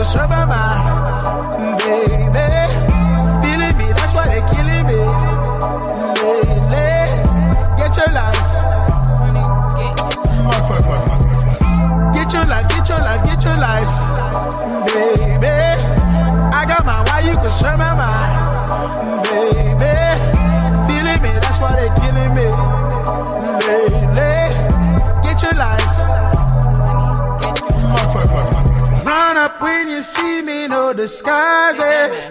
serve my mind, baby. Feeling me, that's why they killing me. Lately, get your life. Get your life, get your life, get your life, baby. I got my why you can serve my mind, baby. Feeling me, that's why they killing me. Lately, get your life. Run up when you see me, no disguises.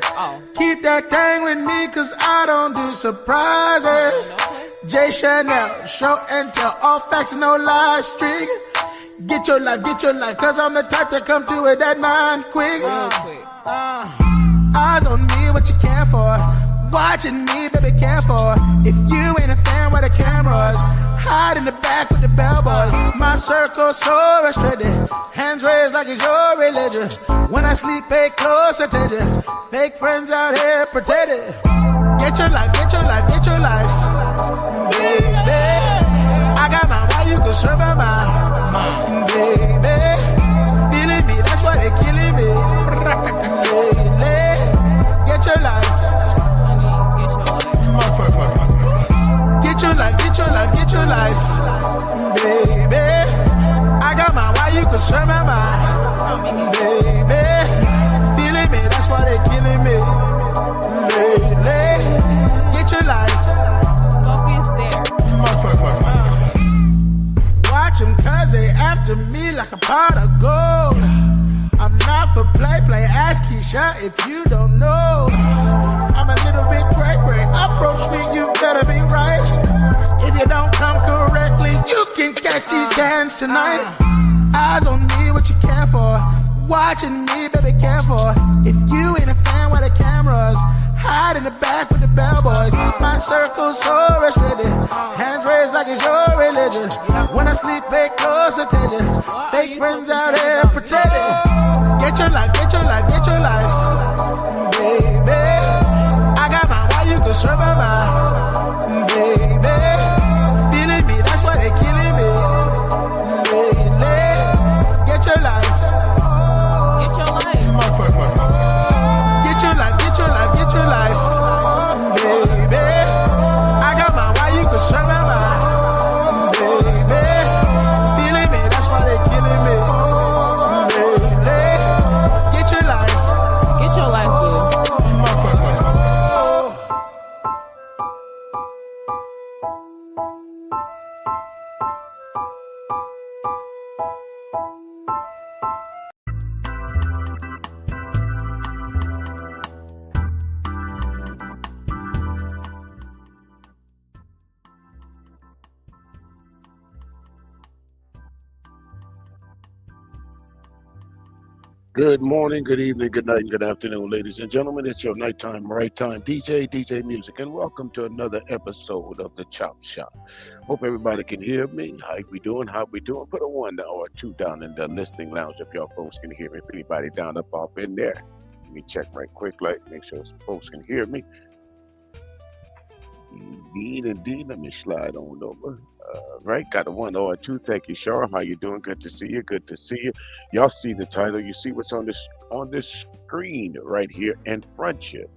Keep that thing with me, cause I don't do surprises. J. Chanel, show and tell, all facts, no lies, streak. Get your life, cause I'm the type to come to it that 9 quick. Eyes on me, what you care for? Watching me, baby, care for. If you ain't a fan, where the cameras? Hide in the back with the bellboys. My circle so restricted. Hands raised like it's your religion. When I sleep, pay close attention. Fake friends out here pretending. Get your life, get your life, get your life, baby. I got my why you can serve my mind, baby. Feeling me, that's why they killing me. Get your life. Get your life, get your life, get your life, baby. I got my why you can serve my mind, baby. Feeling me, that's why they killing me. Get your life. Focus there. Watch them cause they after me like a pot of gold. I'm not for play, ask Keisha if you don't know. I'm a little bit cray-cray, approach me, you better be right. If you don't come correctly, you can catch these cans tonight. Eyes on me, what you care for? Watching me, baby, care for. If you ain't a fan, where the cameras? Hide in the back with the bellboys. My circle's so restricted. Hands raised like it's your religion. When I sleep, pay close attention. Fake friends out here pretending. Get your life, get your life, get your life, baby. I got my why you can serve my mind, baby. Feeling me, that's why they killing me. Get your life. Get your life. Get your life, get your life, get your life, baby. I got my why you can serve my mind, baby. Feeling me, that's why they killing me. Get your life. Get your life, boo. Good morning, good evening, good night, and good afternoon, ladies and gentlemen. It's your nighttime, right time DJ Music, and welcome to another episode of the Chop Shop. Hope everybody can hear me. How we doing? Put a 1 or 2 down in the listening lounge if y'all folks can hear me. If anybody down up in there, let me check right quick, make sure folks can hear me. Indeed. Let me slide on over. Right, got a 1 or 2. Thank you, Shar. How you doing? Good to see you. Y'all see the title. You see what's on this screen right here in front of you.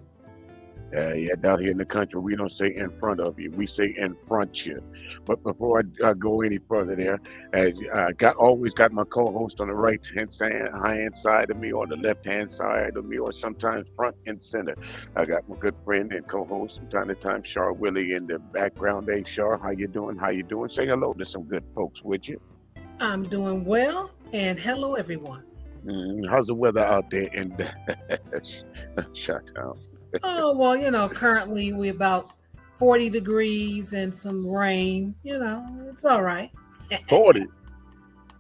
Yeah, down here in the country, we don't say in front of you. We say in front you. But before I go any further there, I always got my co-host on the right-hand side of me, or the left-hand side of me, or sometimes front and center. I got my good friend and co-host from time to time, Shar Willie, in the background. Hey, Shar, how you doing? Say hello to some good folks, would you? I'm doing well, and hello, everyone. How's the weather out there in Chi-Town? Oh, well, currently we're about 40 degrees and some rain. It's all right. 40?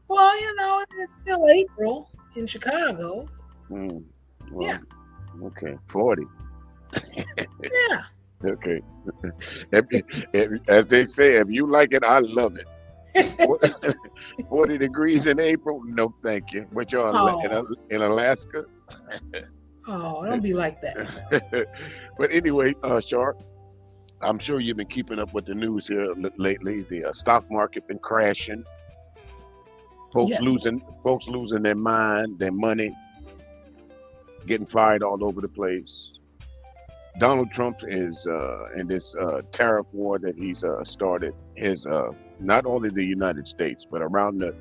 Well, it's still April in Chicago. Well, yeah. Okay, 40. Yeah. Okay. As they say, if you like it, I love it. 40 degrees in April? No, thank you. What y'all in Alaska? Oh, don't be like that. But anyway, Shar, I'm sure you've been keeping up with the news here lately. The stock market been crashing. Folks losing their mind, their money. getting fired all over the place. Donald Trump is in this tariff war that he's started. Is not only the United States but around the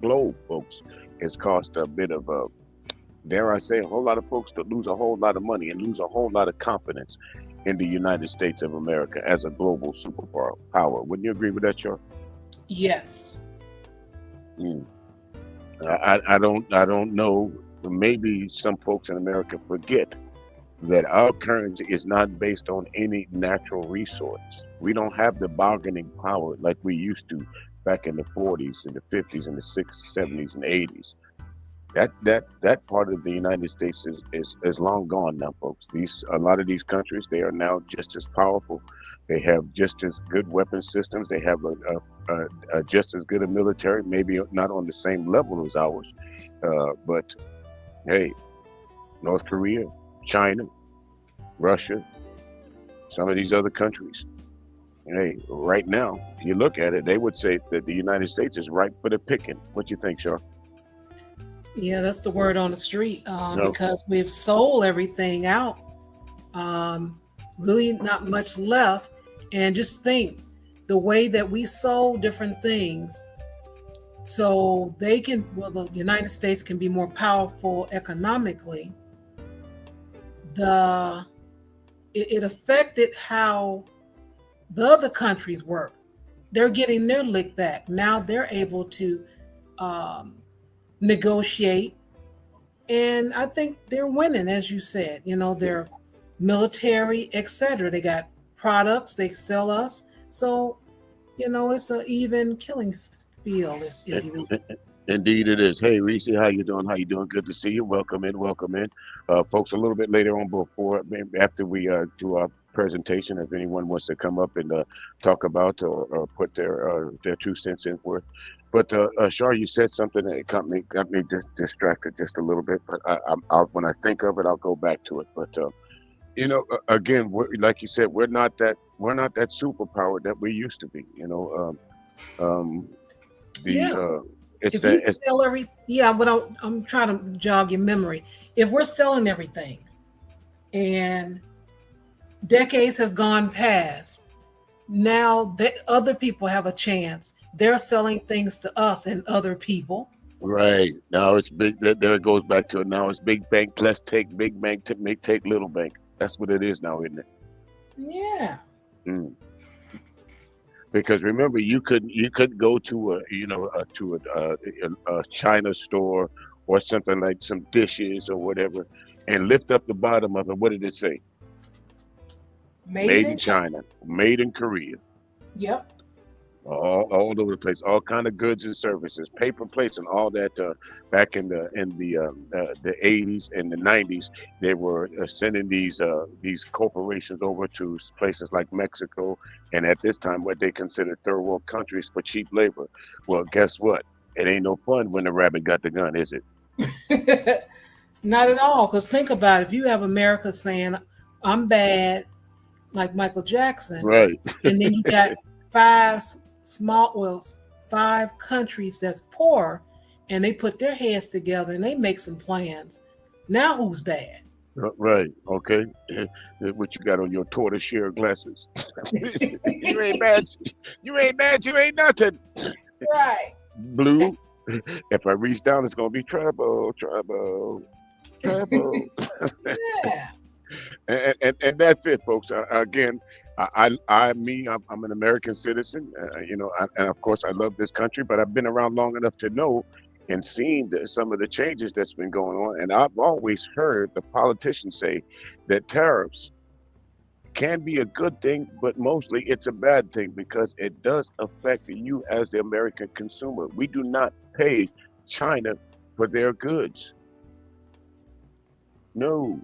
globe, folks, has caused a bit of a, dare I say, a whole lot of folks to lose a whole lot of money and lose a whole lot of confidence in the United States of America as a global superpower. Wouldn't you agree with that, Char? Yes. Mm. I don't know. Maybe some folks in America forget that our currency is not based on any natural resource. We don't have the bargaining power like we used to back in the 40s and the 50s and the 60s, 70s, and 80s. That part of the United States is long gone now, folks. A lot of these countries, they are now just as powerful. They have just as good weapon systems. They have a just as good a military, maybe not on the same level as ours. But hey, North Korea, China, Russia, some of these other countries. Hey, right now, if you look at it, they would say that the United States is ripe for the picking. What you think, Shar? Yeah, that's the word on the street, No. because we've sold everything out. Really not much left. And just think the way that we sold different things so they can, well, the United States can be more powerful economically. It affected how the other countries work. They're getting their lick back. Now they're able to negotiate. And I think they're winning, as you said. They're military, etc. They got products they sell us. So, it's an even killing field, if you will. Indeed it is. Hey, Reese, how you doing? How you doing? Good to see you. Welcome in. Welcome in. Folks, a little bit later on maybe after we do our presentation, if anyone wants to come up and talk about or put their 2 cents in for it. But Shar, you said something that got me distracted just a little bit. But when I think of it, I'll go back to it. But again, like you said, we're not that superpower that we used to be. Yeah. It's If that you it's sell but I'm trying to jog your memory. If we're selling everything and decades has gone past, now other people have a chance. They're selling things to us and other people. right now. It's big. There it goes back to it. Now it's big bank. Let's take big bank to take little bank. That's what it is now, isn't it? Yeah. Mm. Because remember, you could go to a China store or something like some dishes or whatever, and lift up the bottom of it. What did it say? Made Made in in China. China, made in Korea. Yep. All over the place, all kind of goods and services, paper plates and all that. Back in the 80s and the 90s, they were sending these corporations over to places like Mexico, and at this time, what they considered third world countries for cheap labor. Well, guess what? It ain't no fun when the rabbit got the gun, is it? Not at all. Because think about it. If you have America saying, I'm bad, like Michael Jackson, Right. and then you got five five countries that's poor, and they put their heads together and they make some plans. Now who's bad? Right. Okay. What you got on your tortoiseshell glasses? You ain't bad. You ain't bad. You ain't nothing. Right. Blue. If I reach down, it's gonna be trouble. Yeah. And that's it, folks. Again, I'm an American citizen. And of course, I love this country, but I've been around long enough to know and seen some of the changes that's been going on. And I've always heard the politicians say that tariffs can be a good thing, but mostly it's a bad thing because it does affect you as the American consumer. We do not pay China for their goods. No,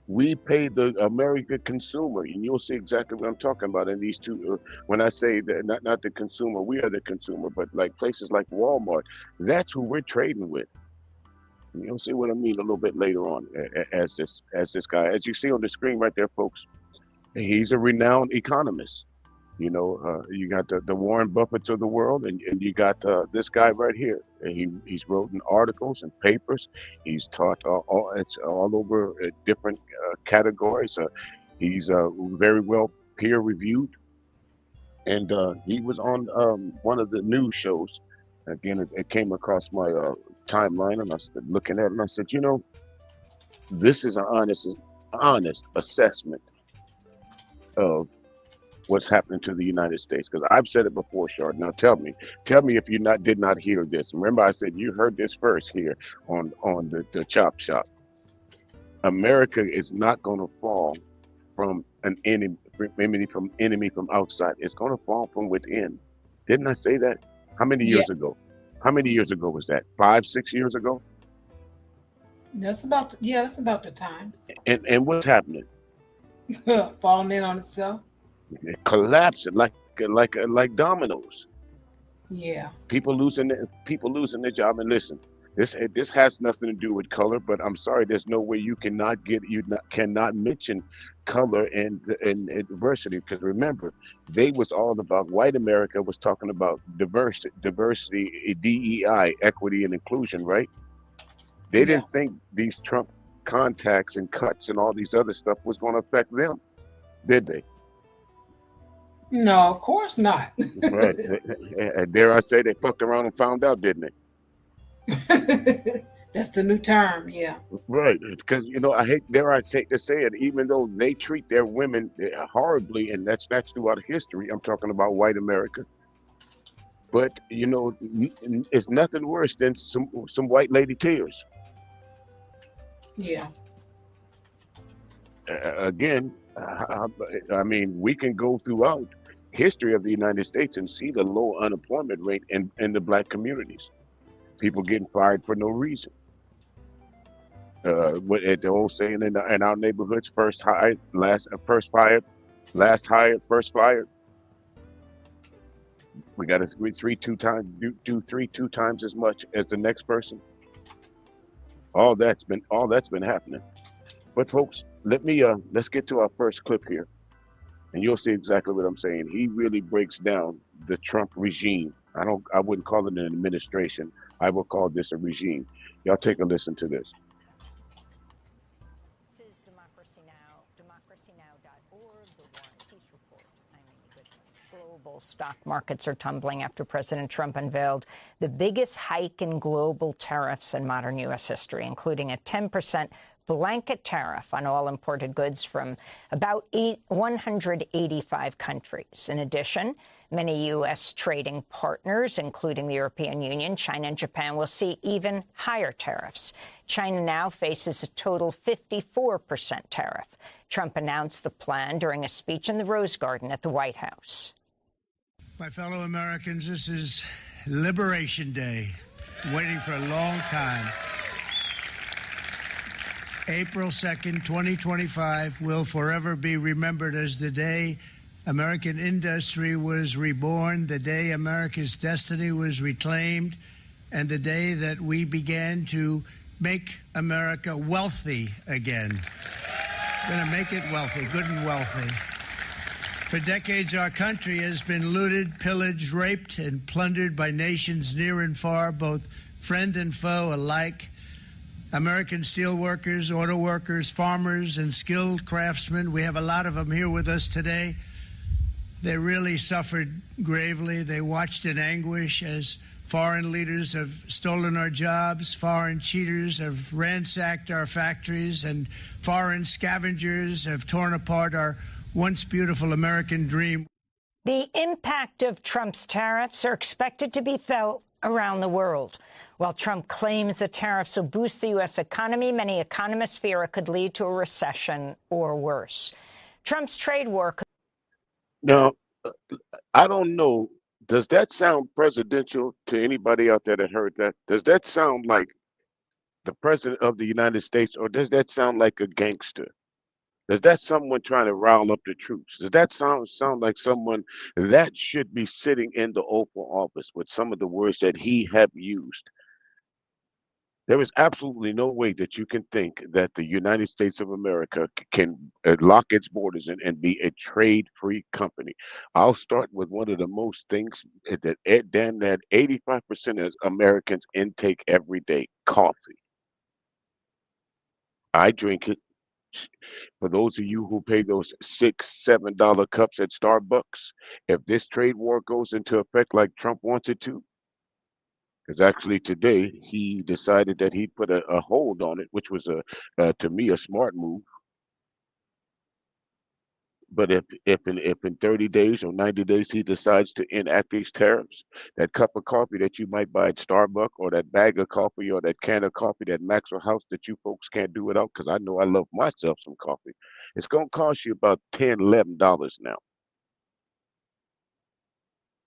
we pay the American consumer, and you'll see exactly what I'm talking about in these two. When I say that, not the consumer, we are the consumer, but like places like Walmart, that's who we're trading with. You'll see what I mean a little bit later on as this guy, as you see on the screen right there, folks. He's a renowned economist. You got the Warren Buffetts of the world, and you got this guy right here. And he's written articles and papers. He's taught it's all over different categories. He's very well peer reviewed, and he was on one of the news shows. Again, it came across my timeline, and I started looking at it, and I said, this is an honest assessment of what's happening to the United States. Because I've said it before, Shard. Now tell me if you did not hear this. Remember, I said you heard this first here on the Chop Shop. America is not going to fall from an enemy from outside. It's going to fall from within. Didn't I say that? How many years ago? How many years ago was that? 5, 6 years ago? That's about the time. And what's happening? Falling in on itself. It collapsing like dominoes. Yeah. People losing their job. And listen, this has nothing to do with color, but I'm sorry, there's no way you cannot mention color and diversity, because remember, they was all about, white America was talking about diversity, DEI, equity and inclusion, right? They didn't think these Trump contacts and cuts and all these other stuff was going to affect them, did they? No, of course not. Right. Dare I say they fucked around and found out, didn't they? That's the new term, yeah. Right, because I hate, dare I say to say it, even though they treat their women horribly, and that's throughout history. I'm talking about white America, but it's nothing worse than some white lady tears. Yeah. Again, I mean, we can go throughout history of the United States and see the low unemployment rate in the black communities. People getting fired for no reason. What the old saying in our neighborhoods: first hired, first fired, last hired, first fired. We got to do two times as much as the next person. All that's been happening. But folks, let's get to our first clip here, and you'll see exactly what I'm saying. He really breaks down the Trump regime. I wouldn't call it an administration. I will call this a regime. Y'all take a listen to this. This is Democracy Now!, democracynow.org, the War and Peace Report. I'm Amy Goodman. Global stock markets are tumbling after President Trump unveiled the biggest hike in global tariffs in modern U.S. history, including a 10% blanket tariff on all imported goods from about 185 countries. In addition, many U.S. trading partners, including the European Union, China, and Japan, will see even higher tariffs. China now faces a total 54% tariff. Trump announced the plan during a speech in the Rose Garden at the White House. My fellow Americans, this is Liberation Day. Waiting for a long time. April 2nd, 2025 will forever be remembered as the day American industry was reborn, the day America's destiny was reclaimed, and the day that we began to make America wealthy again. We're going to make it wealthy, good and wealthy. For decades, our country has been looted, pillaged, raped, and plundered by nations near and far, both friend and foe alike. American steel workers, auto workers, farmers, and skilled craftsmen, we have a lot of them here with us today. They really suffered gravely. They watched in anguish as foreign leaders have stolen our jobs, foreign cheaters have ransacked our factories, and foreign scavengers have torn apart our once beautiful American dream. The impact of Trump's tariffs are expected to be felt around the world. While Trump claims the tariffs will boost the U.S. economy, many economists fear it could lead to a recession or worse. Trump's trade war could... Now, I don't know. Does that sound presidential to anybody out there that heard that? Does that sound like the president of the United States, or does that sound like a gangster? Is that someone trying to rile up the troops? Does that sound like someone that should be sitting in the Oval Office with some of the words that he have used? There is absolutely no way that you can think that the United States of America can lock its borders and be a trade-free company. I'll start with one of the most things that damn that 85% of Americans intake every day, coffee. I drink it. For those of you who pay those $6, $7 cups at Starbucks, if this trade war goes into effect like Trump wants it to, because actually today he decided that he'd put a hold on it, which was to me a smart move. But if in 30 days or 90 days he decides to enact these tariffs, that cup of coffee that you might buy at Starbucks or that bag of coffee or that can of coffee, that Maxwell House that you folks can't do without, because I know I love myself some coffee, it's going to cost you about $10, $11 now.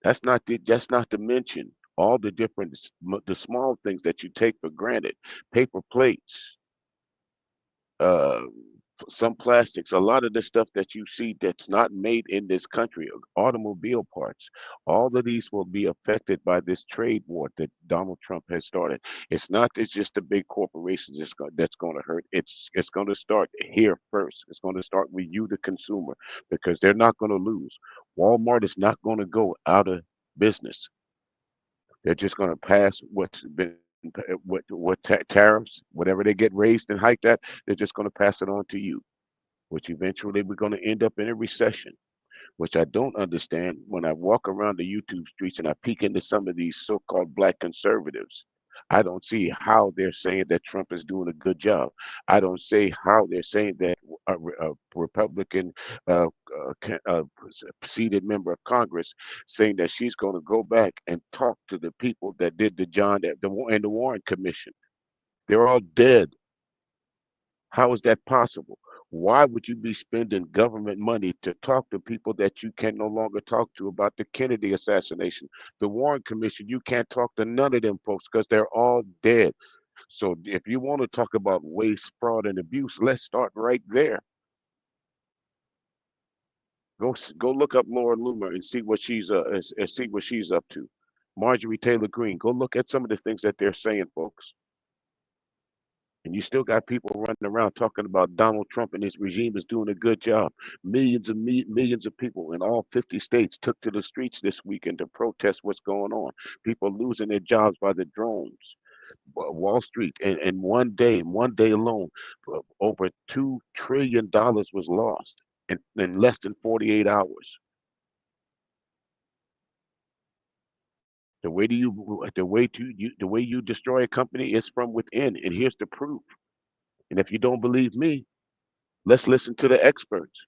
That's not to mention all the different the small things that you take for granted, paper plates, uh, some plastics, a lot of the stuff that you see that's not made in this country, automobile parts, all of these will be affected by this trade war that Donald Trump has started. It's just the big corporations that's going to hurt. It's going to start here first. It's going to start with you, the consumer, because they're not going to lose. Walmart is not going to go out of business. They're just going to pass what's been tariffs, whatever they get raised and hiked at, they're just going to pass it on to you, which eventually we're going to end up in a recession, which I don't understand when I walk around the YouTube streets and I peek into some of these so-called black conservatives. I don't see how they're saying that Trump is doing a good job. I don't see how they're saying that a Republican seated member of Congress saying that she's going to go back and talk to the people that did the Warren Commission. They're all dead. How is that possible? Why would you be spending government money to talk to people that you can no longer talk to about the Kennedy assassination? The Warren Commission, you can't talk to none of them folks because they're all dead. So if you want to talk about waste, fraud, and abuse, let's start right there. Go look up Laura Loomer and see what she's up to. Marjorie Taylor Greene, go look at some of the things that they're saying, folks. And you still got people running around talking about Donald Trump and his regime is doing a good job. Millions of people in all 50 states took to the streets this weekend to protest what's going on. People losing their jobs by the drones. Wall Street, and one day alone, over $2 trillion was lost in less than 48 hours. The way you destroy a company is from within, and here's the proof. And if you don't believe me, let's listen to the experts.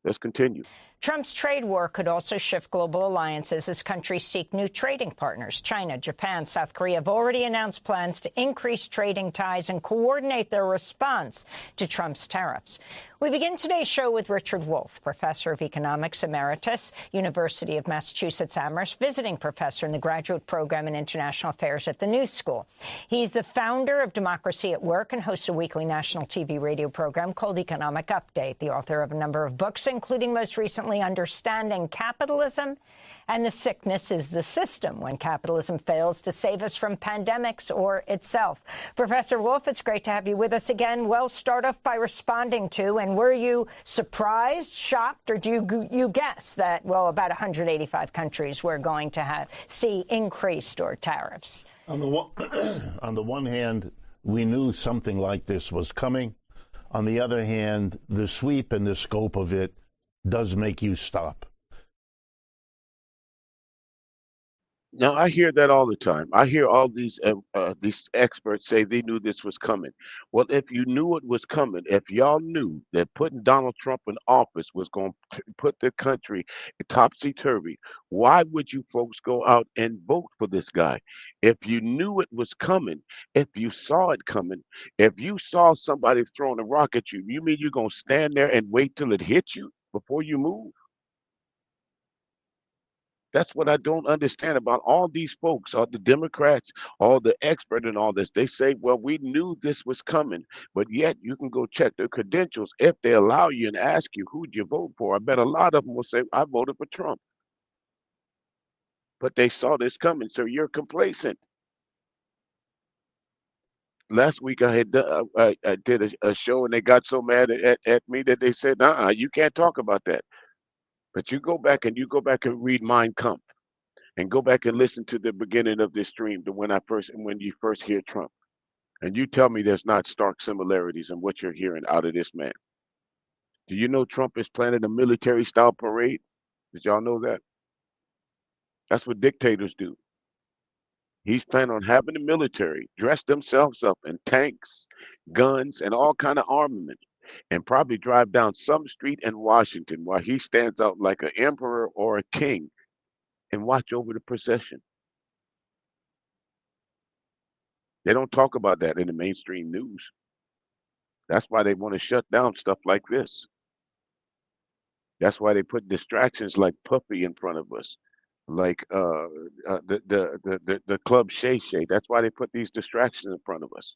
Let's continue. Trump's trade war could also shift global alliances as countries seek new trading partners. China, Japan, South Korea have already announced plans to increase trading ties and coordinate their response to Trump's tariffs. We begin today's show with Richard Wolff, professor of economics emeritus, University of Massachusetts Amherst, visiting professor in the graduate program in international affairs at the New School. He's the founder of Democracy at Work and hosts a weekly national TV radio program called Economic Update, the author of a number of books, including most recently Understanding Capitalism and The Sickness is the System, when capitalism fails to save us from pandemics or itself. Professor Wolff, it's great to have you with us again. Well, start off by responding to, and were you surprised, shocked, or do you guess that, well, about 185 countries were going to see increased or tariffs? On the one hand, we knew something like this was coming. On the other hand, the sweep and the scope of it does make you stop. Now, I hear that all the time. I hear all these experts say they knew this was coming. Well, if you knew it was coming, if y'all knew that putting Donald Trump in office was going to put the country topsy-turvy, why would you folks go out and vote for this guy? If you knew it was coming, if you saw it coming, if you saw somebody throwing a rock at you, you mean you're going to stand there and wait till it hits you before you move? That's what I don't understand about all these folks, all the Democrats, all the expert in all this. They say, well, we knew this was coming, but yet you can go check their credentials if they allow you and ask you, who'd you vote for? I bet a lot of them will say, I voted for Trump. But they saw this coming, so you're complacent. Last week I did a show and they got so mad at me that they said, you can't talk about that. But you go back and read Mein Kampf and go back and listen to the beginning of this stream, the when you first hear Trump. And you tell me there's not stark similarities in what you're hearing out of this man. Do you know Trump is planning a military style parade? Did y'all know that? That's what dictators do. He's planning on having the military dress themselves up in tanks, guns, and all kind of armament, and probably drive down some street in Washington while he stands out like an emperor or a king and watch over the procession. They don't talk about that in the mainstream news. That's why they want to shut down stuff like this. That's why they put distractions like Puffy in front of us, like the Club Shay Shay. That's why they put these distractions in front of us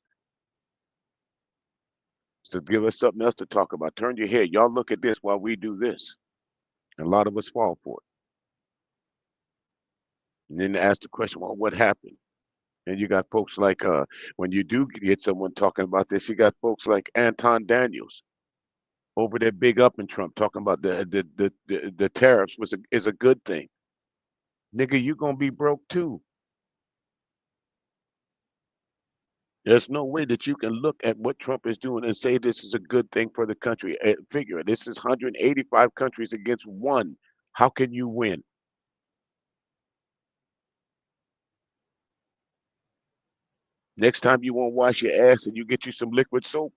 to give us something else to talk about. Turn your head. Y'all look at this while we do this. And a lot of us fall for it. And then ask the question, well, what happened? And you got folks like when you do get someone talking about this, you got folks like Anton Daniels over there big up in Trump talking about the tariffs is a good thing. Nigga, you gonna be broke too. There's no way that you can look at what Trump is doing and say this is a good thing for the country. Figure this is 185 countries against one. How can you win? Next time you want to wash your ass and you get you some liquid soap.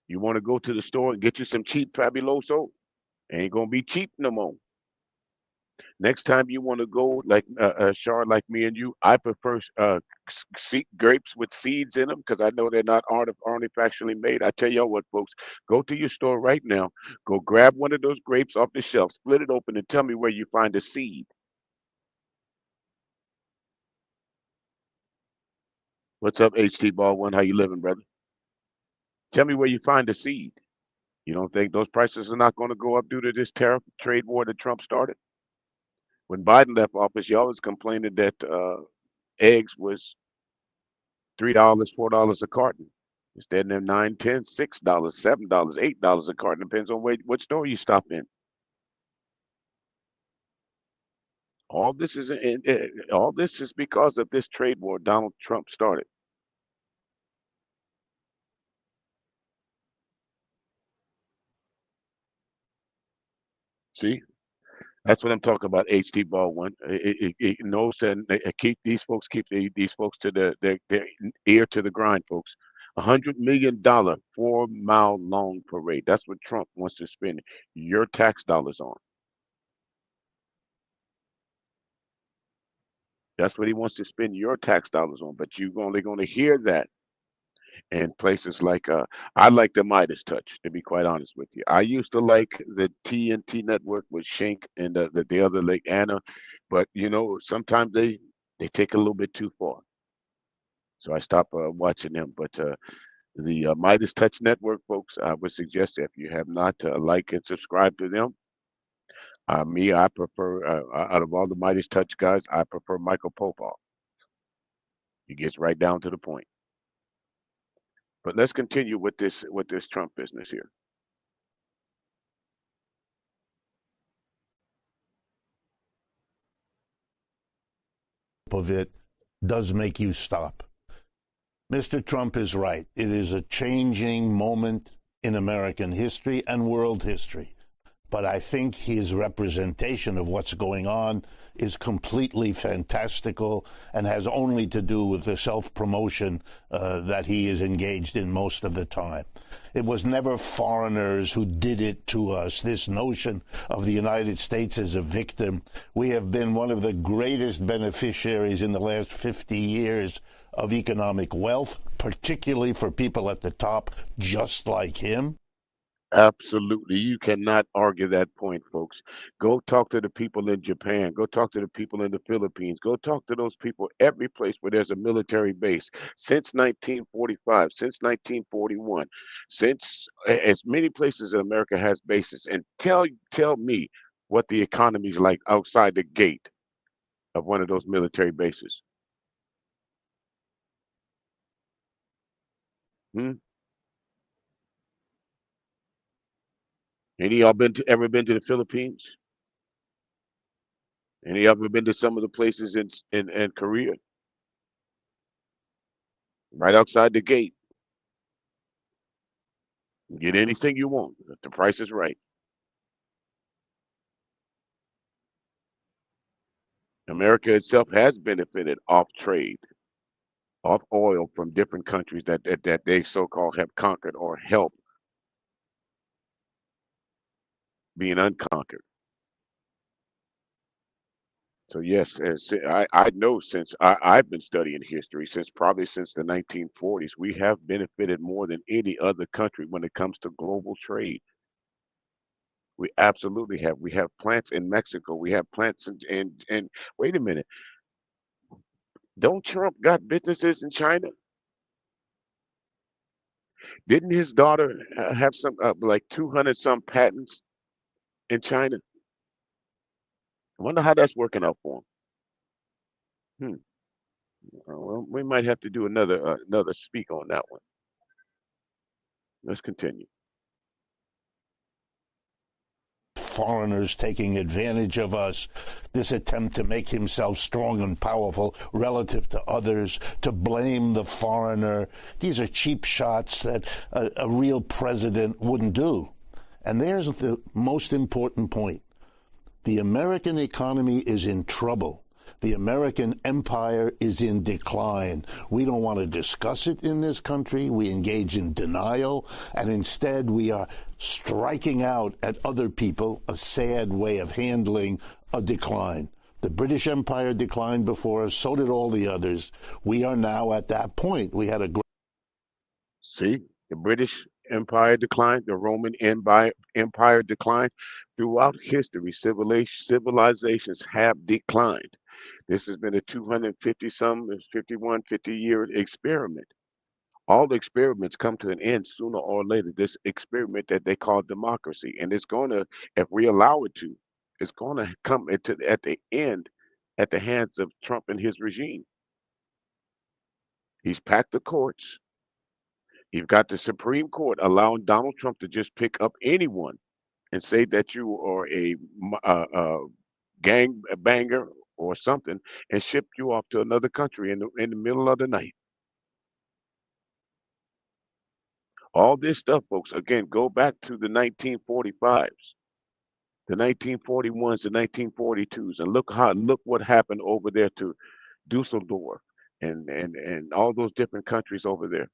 You want to go to the store and get you some cheap Fabuloso. Ain't gonna be cheap no more. Next time you want to go like Char, like me and you, I prefer grapes with seeds in them because I know they're not artifactually made. I tell y'all what, folks, go to your store right now, go grab one of those grapes off the shelf, split it open, and tell me where you find the seed. What's up, HT Baldwin? How you living, brother? Tell me where you find the seed. You don't think those prices are not going to go up due to this tariff trade war that Trump started? When Biden left office, y'all was complaining that eggs was $3, $4 a carton. Instead of $9, $10, $6, $7, $8 a carton. Depends on what store you stop in. All this is because of this trade war Donald Trump started. See, that's what I'm talking about. HT Baldwin. It knows that keep these folks these folks to their ear to the grind, folks. $100 million 4-mile long parade. That's what Trump wants to spend your tax dollars on. That's what he wants to spend your tax dollars on. But you're only going to hear that in places like I like the Midas Touch, to be quite honest with you. I used to like the TNT network with Shank and the other lake Anna, but you know sometimes they take a little bit too far. So I stopped watching them. But the Midas Touch network, folks, I would suggest if you have not like and subscribe to them. I prefer out of all the Midas Touch guys, I prefer Michael Popoff. He gets right down to the point. But let's continue with this Trump business here. Of it does make you stop. Mr. Trump is right. It is a changing moment in American history and world history. But I think his representation of what's going on is completely fantastical and has only to do with the self-promotion that he is engaged in most of the time. It was never foreigners who did it to us. This notion of the United States as a victim, we have been one of the greatest beneficiaries in the last 50 years of economic wealth, particularly for people at the top just like him. Absolutely. You cannot argue that point, folks. Go talk to the people in Japan. Go talk to the people in the Philippines. Go talk to those people every place where there's a military base. Since 1945, since 1941, since as many places in America has bases. And tell me what the economy's like outside the gate of one of those military bases. Hmm? Any of y'all ever been to the Philippines? Any of you been to some of the places in Korea? Right outside the gate. Get anything you want. If the price is right. America itself has benefited off trade, off oil from different countries that they so-called have conquered or helped being unconquered. So yes, I know since I've been studying history since the 1940s, we have benefited more than any other country when it comes to global trade. We absolutely have. We have plants in Mexico. We have plants in wait a minute. Don't Trump got businesses in China? Didn't his daughter have some like 200 some patents in China? I wonder how that's working out for him. Well, we might have to do another speak on that one. Let's continue. Foreigners taking advantage of us, this attempt to make himself strong and powerful relative to others, to blame the foreigner. These are cheap shots that a real president wouldn't do. And there's the most important point. The American economy is in trouble. The American empire is in decline. We don't want to discuss it in this country. We engage in denial, and instead we are striking out at other people, a sad way of handling a decline. The British Empire declined before us, so did all the others. We are now at that point. We had a great... See, the British Empire declined, the Roman Empire declined. Throughout history, civilizations have declined. This has been a 250 some, 51, 50-year experiment. All experiments come to an end sooner or later. This experiment that they call democracy, and it's going to, if we allow it to, it's going to come at the end at the hands of Trump and his regime. He's packed the courts. You've got the Supreme Court allowing Donald Trump to just pick up anyone and say that you are a gang banger or something and ship you off to another country in the middle of the night. All this stuff, folks, again, go back to the 1945s, the 1941s, the 1942s, and look what happened over there to Dusseldorf and all those different countries over there.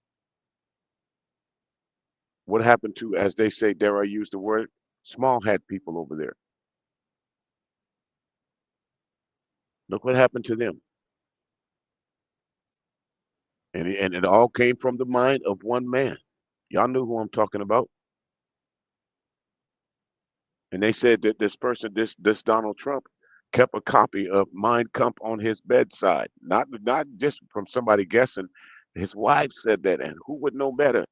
What happened to, as they say, dare I use the word, small hat people over there? Look what happened to them. And it all came from the mind of one man. Y'all know who I'm talking about. And they said that this person, this Donald Trump, kept a copy of Mein Kampf on his bedside. Not just from somebody guessing. His wife said that, and who would know better?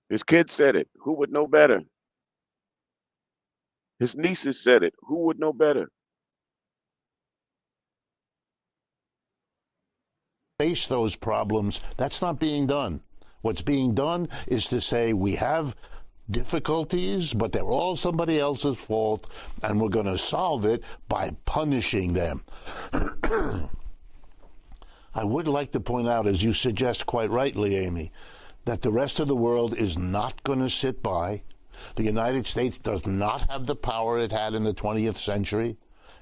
His kids said it. Who would know better? His nieces said it. Who would know better? Face those problems. That's not being done. What's being done is to say we have difficulties, but they're all somebody else's fault, and we're going to solve it by punishing them. I would like to point out, as you suggest quite rightly, Amy, that the rest of the world is not going to sit by. The United States does not have the power it had in the 20th century.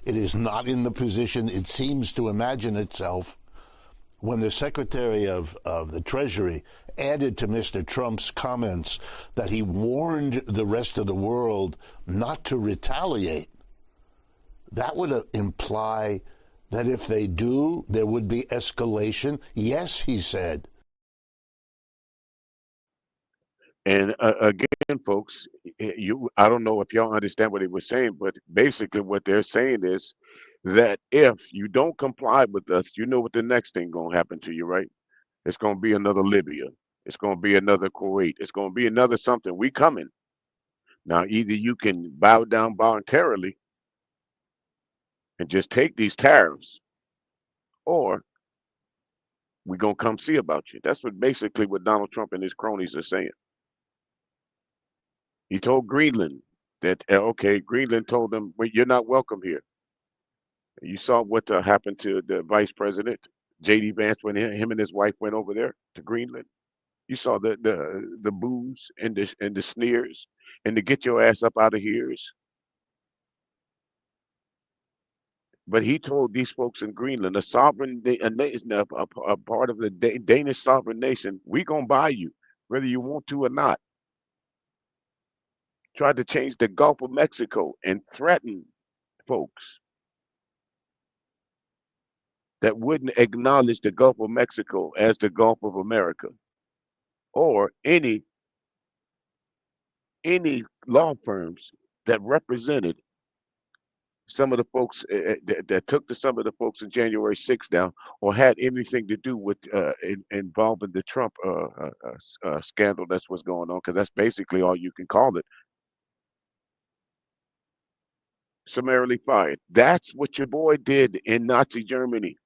It is not in the position it seems to imagine itself. When the Secretary of the Treasury added to Mr. Trump's comments that he warned the rest of the world not to retaliate, that would imply that if they do, there would be escalation. Yes, he said. And again, folks, I don't know if y'all understand what he was saying, but basically what they're saying is that if you don't comply with us, you know what the next thing gonna happen to you, right? It's gonna be another Libya. It's gonna be another Kuwait. It's gonna be another something. We coming. Now, either you can bow down voluntarily and just take these tariffs, or we're going to come see about you. That's basically what Donald Trump and his cronies are saying. He told Greenland that, okay, Greenland told them, well, you're not welcome here. You saw what happened to the vice president, J.D. Vance, when him and his wife went over there to Greenland. You saw the boos and the sneers and the get your ass up out of here's. But he told these folks in Greenland, a sovereign, a part of the Danish sovereign nation, we gonna buy you, whether you want to or not. Tried to change the Gulf of Mexico and threaten folks that wouldn't acknowledge the Gulf of Mexico as the Gulf of America, or any law firms that represented some of the folks that took some of the folks in January 6th down, or had anything to do with involving the Trump scandal. That's what's going on, because that's basically all you can call it. Summarily fired. That's what your boy did in Nazi Germany.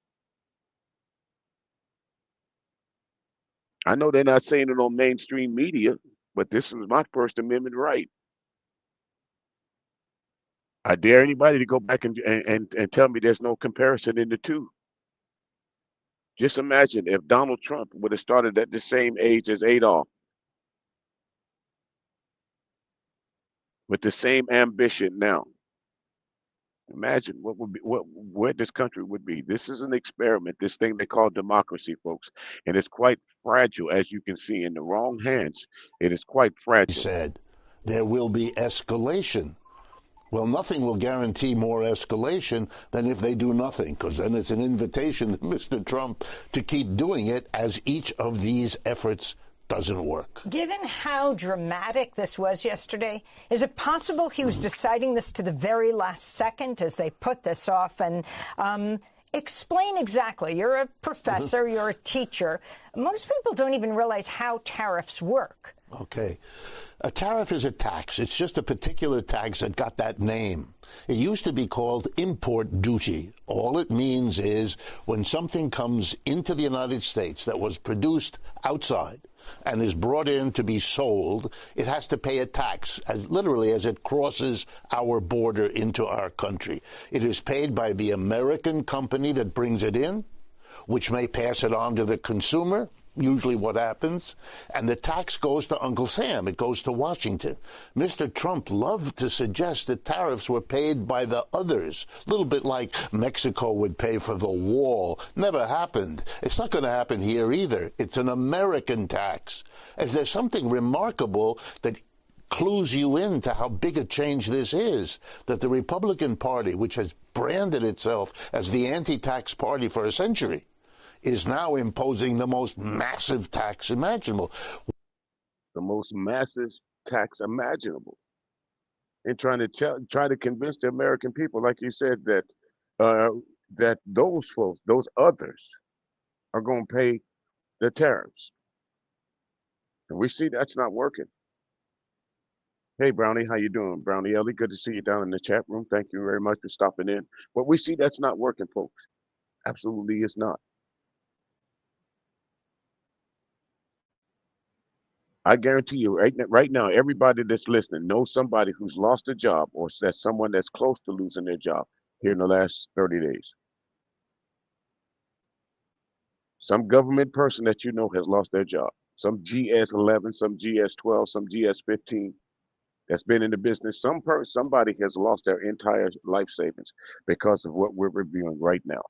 I know they're not saying it on mainstream media, but this is my First Amendment right. I dare anybody to go back and tell me there's no comparison in the two. Just imagine if Donald Trump would have started at the same age as Adolf, with the same ambition now. Imagine where this country would be. This is an experiment, this thing they call democracy, folks. And it's quite fragile, as you can see. In the wrong hands, it is quite fragile. He said, there will be escalation. Well, nothing will guarantee more escalation than if they do nothing, because then it's an invitation to Mr. Trump to keep doing it as each of these efforts doesn't work. Given how dramatic this was yesterday, is it possible he was deciding this to the very last second as they put this off? And explain exactly. You're a professor, you're a teacher. Most people don't even realize how tariffs work. Okay. A tariff is a tax. It's just a particular tax that got that name. It used to be called import duty. All it means is when something comes into the United States that was produced outside and is brought in to be sold, it has to pay a tax, literally as it crosses our border into our country. It is paid by the American company that brings it in, which may pass it on to the consumer, usually what happens, and the tax goes to Uncle Sam. It goes to Washington. Mr. Trump loved to suggest that tariffs were paid by the others, a little bit like Mexico would pay for the wall. Never happened. It's not going to happen here either. It's an American tax. And there's something remarkable that clues you into how big a change this is, that the Republican Party, which has branded itself as the anti-tax party for a century, is now imposing the most massive tax imaginable. The most massive tax imaginable. And try to convince the American people, like you said, that that those folks, those others, are going to pay the tariffs. And we see that's not working. Hey, Brownie, how you doing? Brownie Ellie, good to see you down in the chat room. Thank you very much for stopping in. But we see that's not working, folks. Absolutely it's not. I guarantee you right now, everybody that's listening knows somebody who's lost a job, or that's someone that's close to losing their job here in the last 30 days. Some government person that you know has lost their job. Some GS-11, some GS-12, some GS-15 that's been in the business. Somebody has lost their entire life savings because of what we're reviewing right now.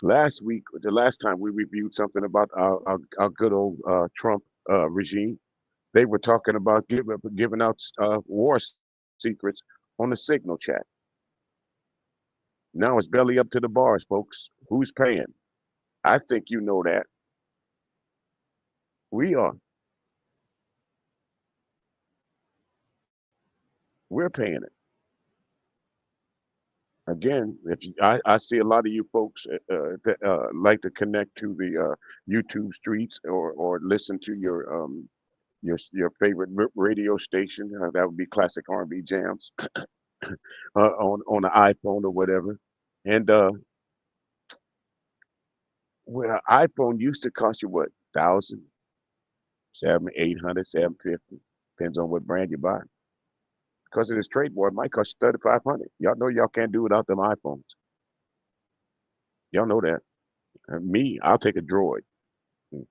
Last week, the last time we reviewed something about our good old Trump regime, they were talking about giving out war secrets on the Signal chat. Now it's belly up to the bars, folks. Who's paying? I think you know that. We are. We're paying it. Again, I see a lot of you folks that like to connect to the YouTube streets, or listen to your favorite radio station. That would be Classic R&B Jams on an iPhone or whatever. And where an iPhone used to cost you what, 1,000, 800, 750, depends on what brand you buy. Because of this trade war, it might cost you 3,500. Y'all know y'all can't do without them iPhones. Y'all know that. Me, I'll take a Droid. Mm,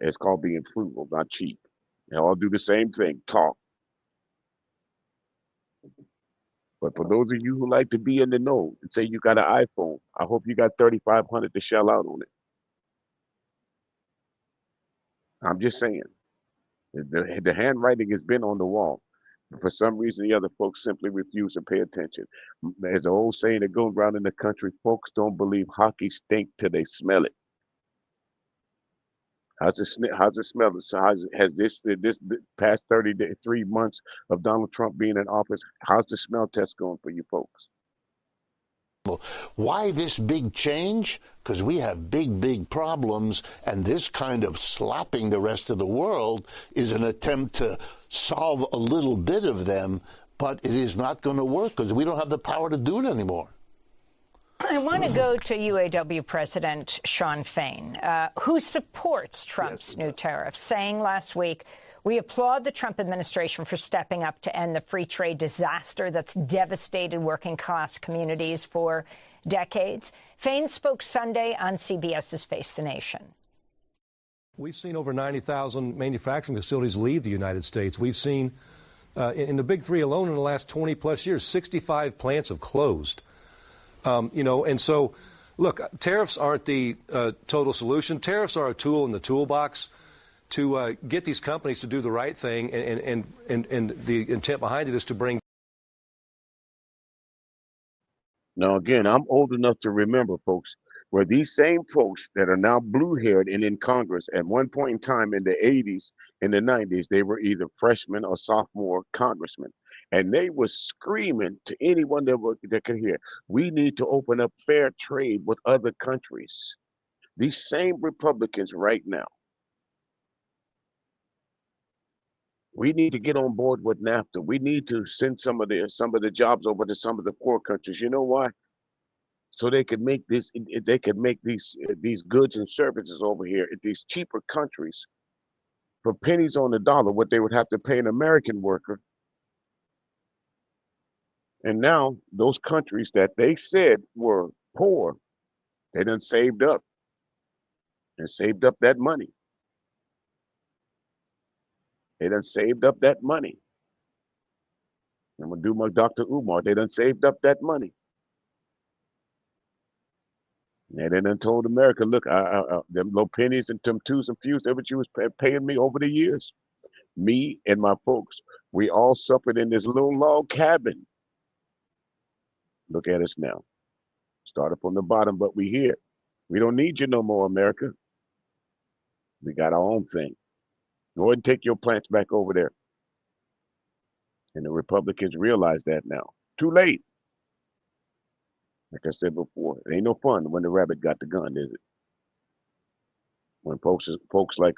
It's called being frugal, not cheap. They all do the same thing, talk. But for those of you who like to be in the know and say you got an iPhone, I hope you got 3,500 to shell out on it. I'm just saying. The handwriting has been on the wall. For some reason, the other folks simply refuse to pay attention. There's an old saying that goes around in the country: folks don't believe hockey stink till they smell it. How's it smell? So has this past 3 months of Donald Trump being in office? How's the smell test going for you folks? Why this big change? Because we have big problems, and this kind of slapping the rest of the world is an attempt to solve a little bit of them, but it is not going to work because we don't have the power to do it anymore. I want to go to UAW President Shawn Fain, who supports Trump's new tariffs, saying last week, "We applaud the Trump administration for stepping up to end the free trade disaster that's devastated working-class communities for decades." Fain spoke Sunday on CBS's Face the Nation. We've seen over 90,000 manufacturing facilities leave the United States. We've seen, in the big three alone in the last 20-plus years, 65 plants have closed. And so, look, tariffs aren't the total solution. Tariffs are a tool in the toolbox to get these companies to do the right thing, and the intent behind it is to bring. Now, again, I'm old enough to remember, folks, where these same folks that are now blue-haired and in Congress, at one point in time in the 80s, in the 90s, they were either freshmen or sophomore congressmen. And they were screaming to anyone that could hear, we need to open up fair trade with other countries. These same Republicans right now, we need to get on board with NAFTA. We need to send some of the jobs over to some of the poor countries. You know why? So they could make these goods and services over here in these cheaper countries for pennies on the dollar, what they would have to pay an American worker. And now those countries that they said were poor, they done saved up that money. They done saved up that money. I'm gonna do my Dr. Umar. They done saved up that money. And they done told America, look, them little pennies and them twos and fews, that what you was paying me over the years. Me and my folks, we all suffered in this little log cabin. Look at us now. Started from the bottom, but we here. We don't need you no more, America. We got our own thing. Go ahead and take your plants back over there. And the Republicans realize that now. Too late. Like I said before, it ain't no fun when the rabbit got the gun, is it? When folks like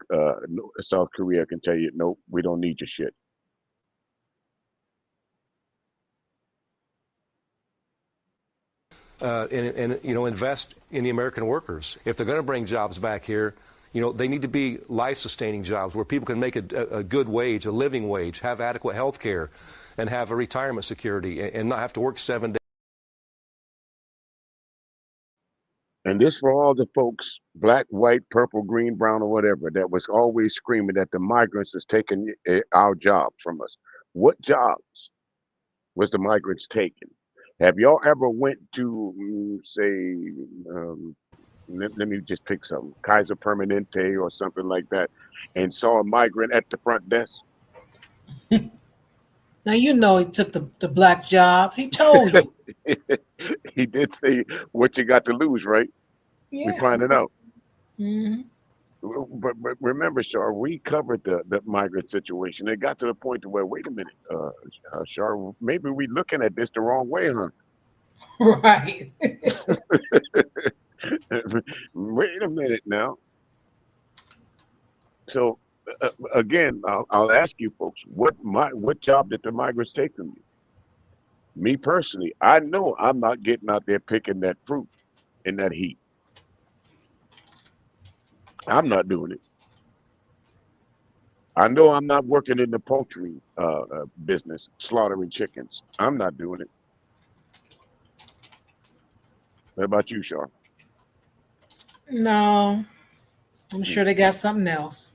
South Korea can tell you, nope, we don't need your shit. And invest in the American workers. If they're going to bring jobs back here, they need to be life-sustaining jobs where people can make a good wage, a living wage, have adequate health care, and have a retirement security, and not have to work 7 days. And this for all the folks, black, white, purple, green, brown, or whatever, that was always screaming that the migrants is taking our jobs from us. What jobs was the migrants taking? Have y'all ever went to, let me just pick something, Kaiser Permanente or something like that, and saw a migrant at the front desk? Now, he took the black jobs. He told you. He did say what you got to lose, right? Yeah. We find it out. Mm-hmm. But remember, Shar, we covered the migrant situation. It got to the point to where, wait a minute, Shar, maybe we looking at this the wrong way, huh? Right. Wait a minute now. So again, I'll ask you folks, what job did the migrants take from you? Me personally, I know I'm not getting out there picking that fruit in that heat. I'm not doing it. I know I'm not working in the poultry business, slaughtering chickens. I'm not doing it. What about you, Shaw? No, I'm Mm, sure they got something else.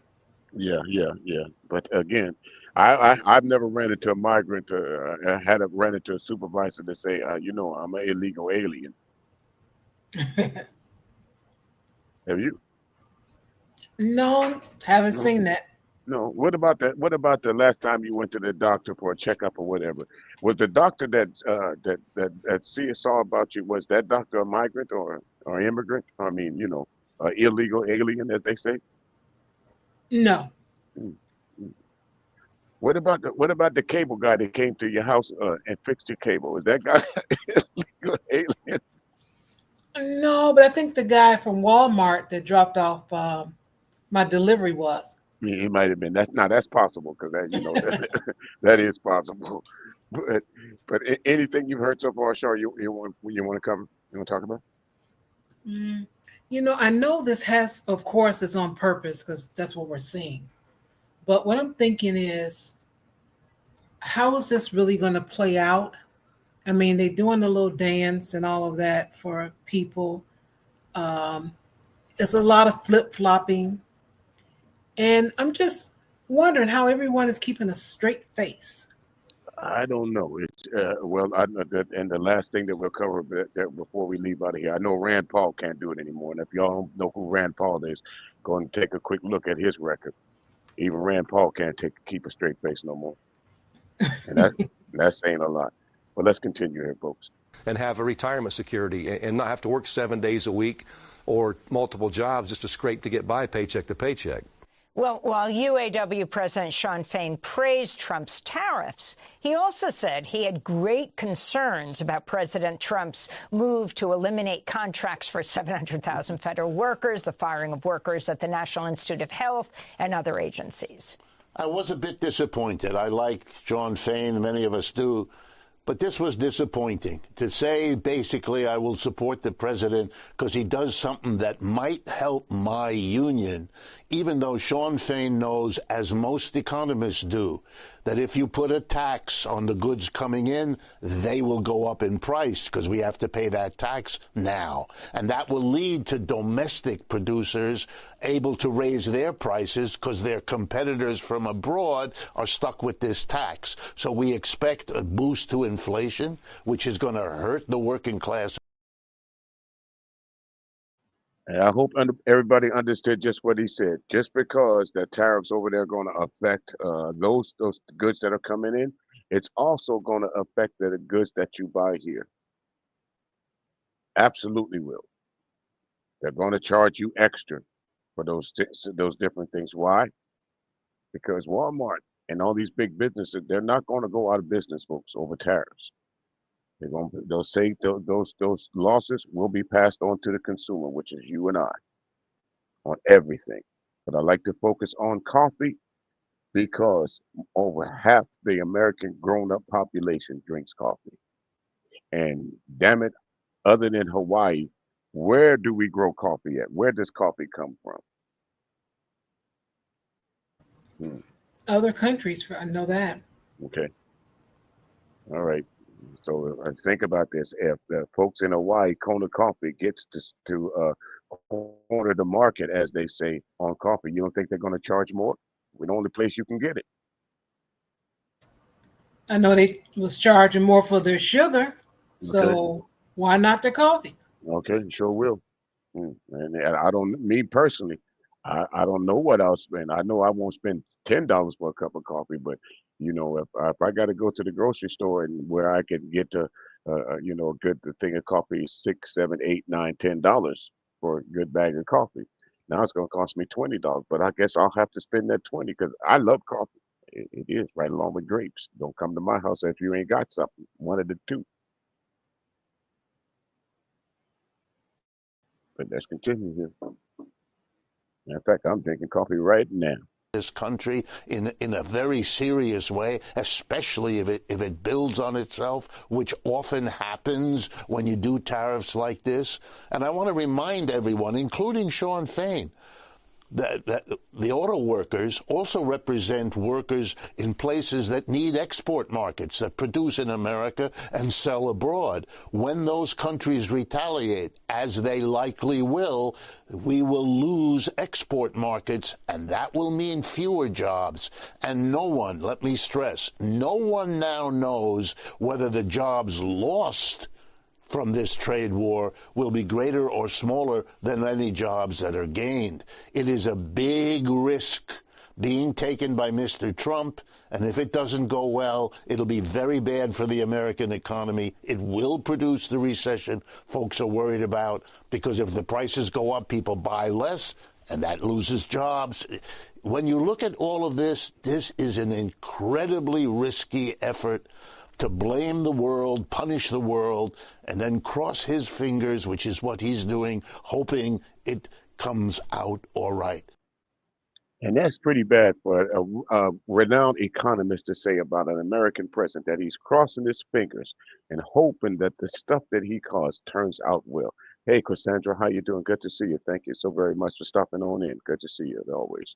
yeah, yeah, yeah. But again, I've never ran into a migrant. Had a ran into a supervisor to say, I'm an illegal alien. Have you? No, haven't No. seen that. No. What about that? What about the last time you went to the doctor for a checkup or whatever? Was the doctor that saw about you, was that doctor a migrant or immigrant? I mean, illegal alien, as they say. No. Mm, mm. What about the cable guy that came to your house and fixed your cable? Is that guy illegal alien? No, but I think the guy from Walmart that dropped off my delivery was. He might have been. That's possible because that is possible. But anything you've heard so far, Shaw, you want to cover? You want to talk about? Mm, I know this has, of course, it's on purpose because that's what we're seeing. But what I'm thinking is, how is this really going to play out? I mean, they're doing a little dance and all of that for people. Um, it's a lot of flip flopping. And I'm just wondering how everyone is keeping a straight face. I don't know. It's well, I know that, and the last thing that we'll cover before we leave out of here, I know Rand Paul can't do it anymore. And if y'all don't know who Rand Paul is, go and take a quick look at his record. Even Rand Paul can't keep a straight face no more, and that's saying a lot. But let's continue here, folks. And have a retirement security and not have to work 7 days a week or multiple jobs just to scrape to get by paycheck to paycheck. Well, while UAW President Shawn Fain praised Trump's tariffs, he also said he had great concerns about President Trump's move to eliminate contracts for 700,000 federal workers, the firing of workers at the National Institute of Health and other agencies. I was a bit disappointed. I like John Fain, many of us do. But this was disappointing. To say, basically, I will support the president because he does something that might help my union, even though Shawn Fain knows, as most economists do, that if you put a tax on the goods coming in, they will go up in price because we have to pay that tax now. And that will lead to domestic producers able to raise their prices because their competitors from abroad are stuck with this tax. So we expect a boost to inflation, which is going to hurt the working class. And I hope everybody understood just what he said. Just because the tariffs over there are going to affect those goods that are coming in, it's also going to affect the goods that you buy here. Absolutely will. They're going to charge you extra for those different things. Why? Because Walmart and all these big businesses, they're not going to go out of business, folks, over tariffs. They'll say those losses will be passed on to the consumer, which is you and I, on everything. But I like to focus on coffee because over half the American grown-up population drinks coffee. And damn it, other than Hawaii, where do we grow coffee at? Where does coffee come from? Hmm, Other countries, I know that. okay, all right. So think about this: if the folks in Hawaii, Kona Coffee gets to corner the market, as they say, on coffee, you don't think they're going to charge more? We're the only place you can get it. I know they was charging more for their sugar, Okay, so why not the coffee? okay, sure will. And I don't, me personally, I don't know what I'll spend. I know I won't spend $10 for a cup of coffee, but if I got to go to the grocery store and where I can get a good thing of coffee, six, seven, eight, nine, $10 for a good bag of coffee. Now it's going to cost me $20, but I guess I'll have to spend that 20 because I love coffee. It is right along with grapes. Don't come to my house if you ain't got something. One of the two. But let's continue here. In fact, I'm drinking coffee right now. this country in a very serious way, especially if it builds on itself, which often happens when you do tariffs like this. And I want to remind everyone, including Sean Fain, that the auto workers also represent workers in places that need export markets, that produce in America and sell abroad. When those countries retaliate, as they likely will, we will lose export markets, and that will mean fewer jobs. And no one, let me stress, no one now knows whether the jobs lost from this trade war will be greater or smaller than any jobs that are gained. It is a big risk being taken by Mr. Trump, and if it doesn't go well, it'll be very bad for the American economy. It will produce the recession folks are worried about, because if the prices go up, people buy less, and that loses jobs. When you look at all of this, this is an incredibly risky effort to blame the world, punish the world, and then cross his fingers, which is what he's doing, hoping it comes out all right. And that's pretty bad for a renowned economist to say about an American president, that he's crossing his fingers and hoping that the stuff that he caused turns out well. Hey, Cassandra, how you doing? Good to see you. Thank you so very much for stopping on in. Good to see you, as always.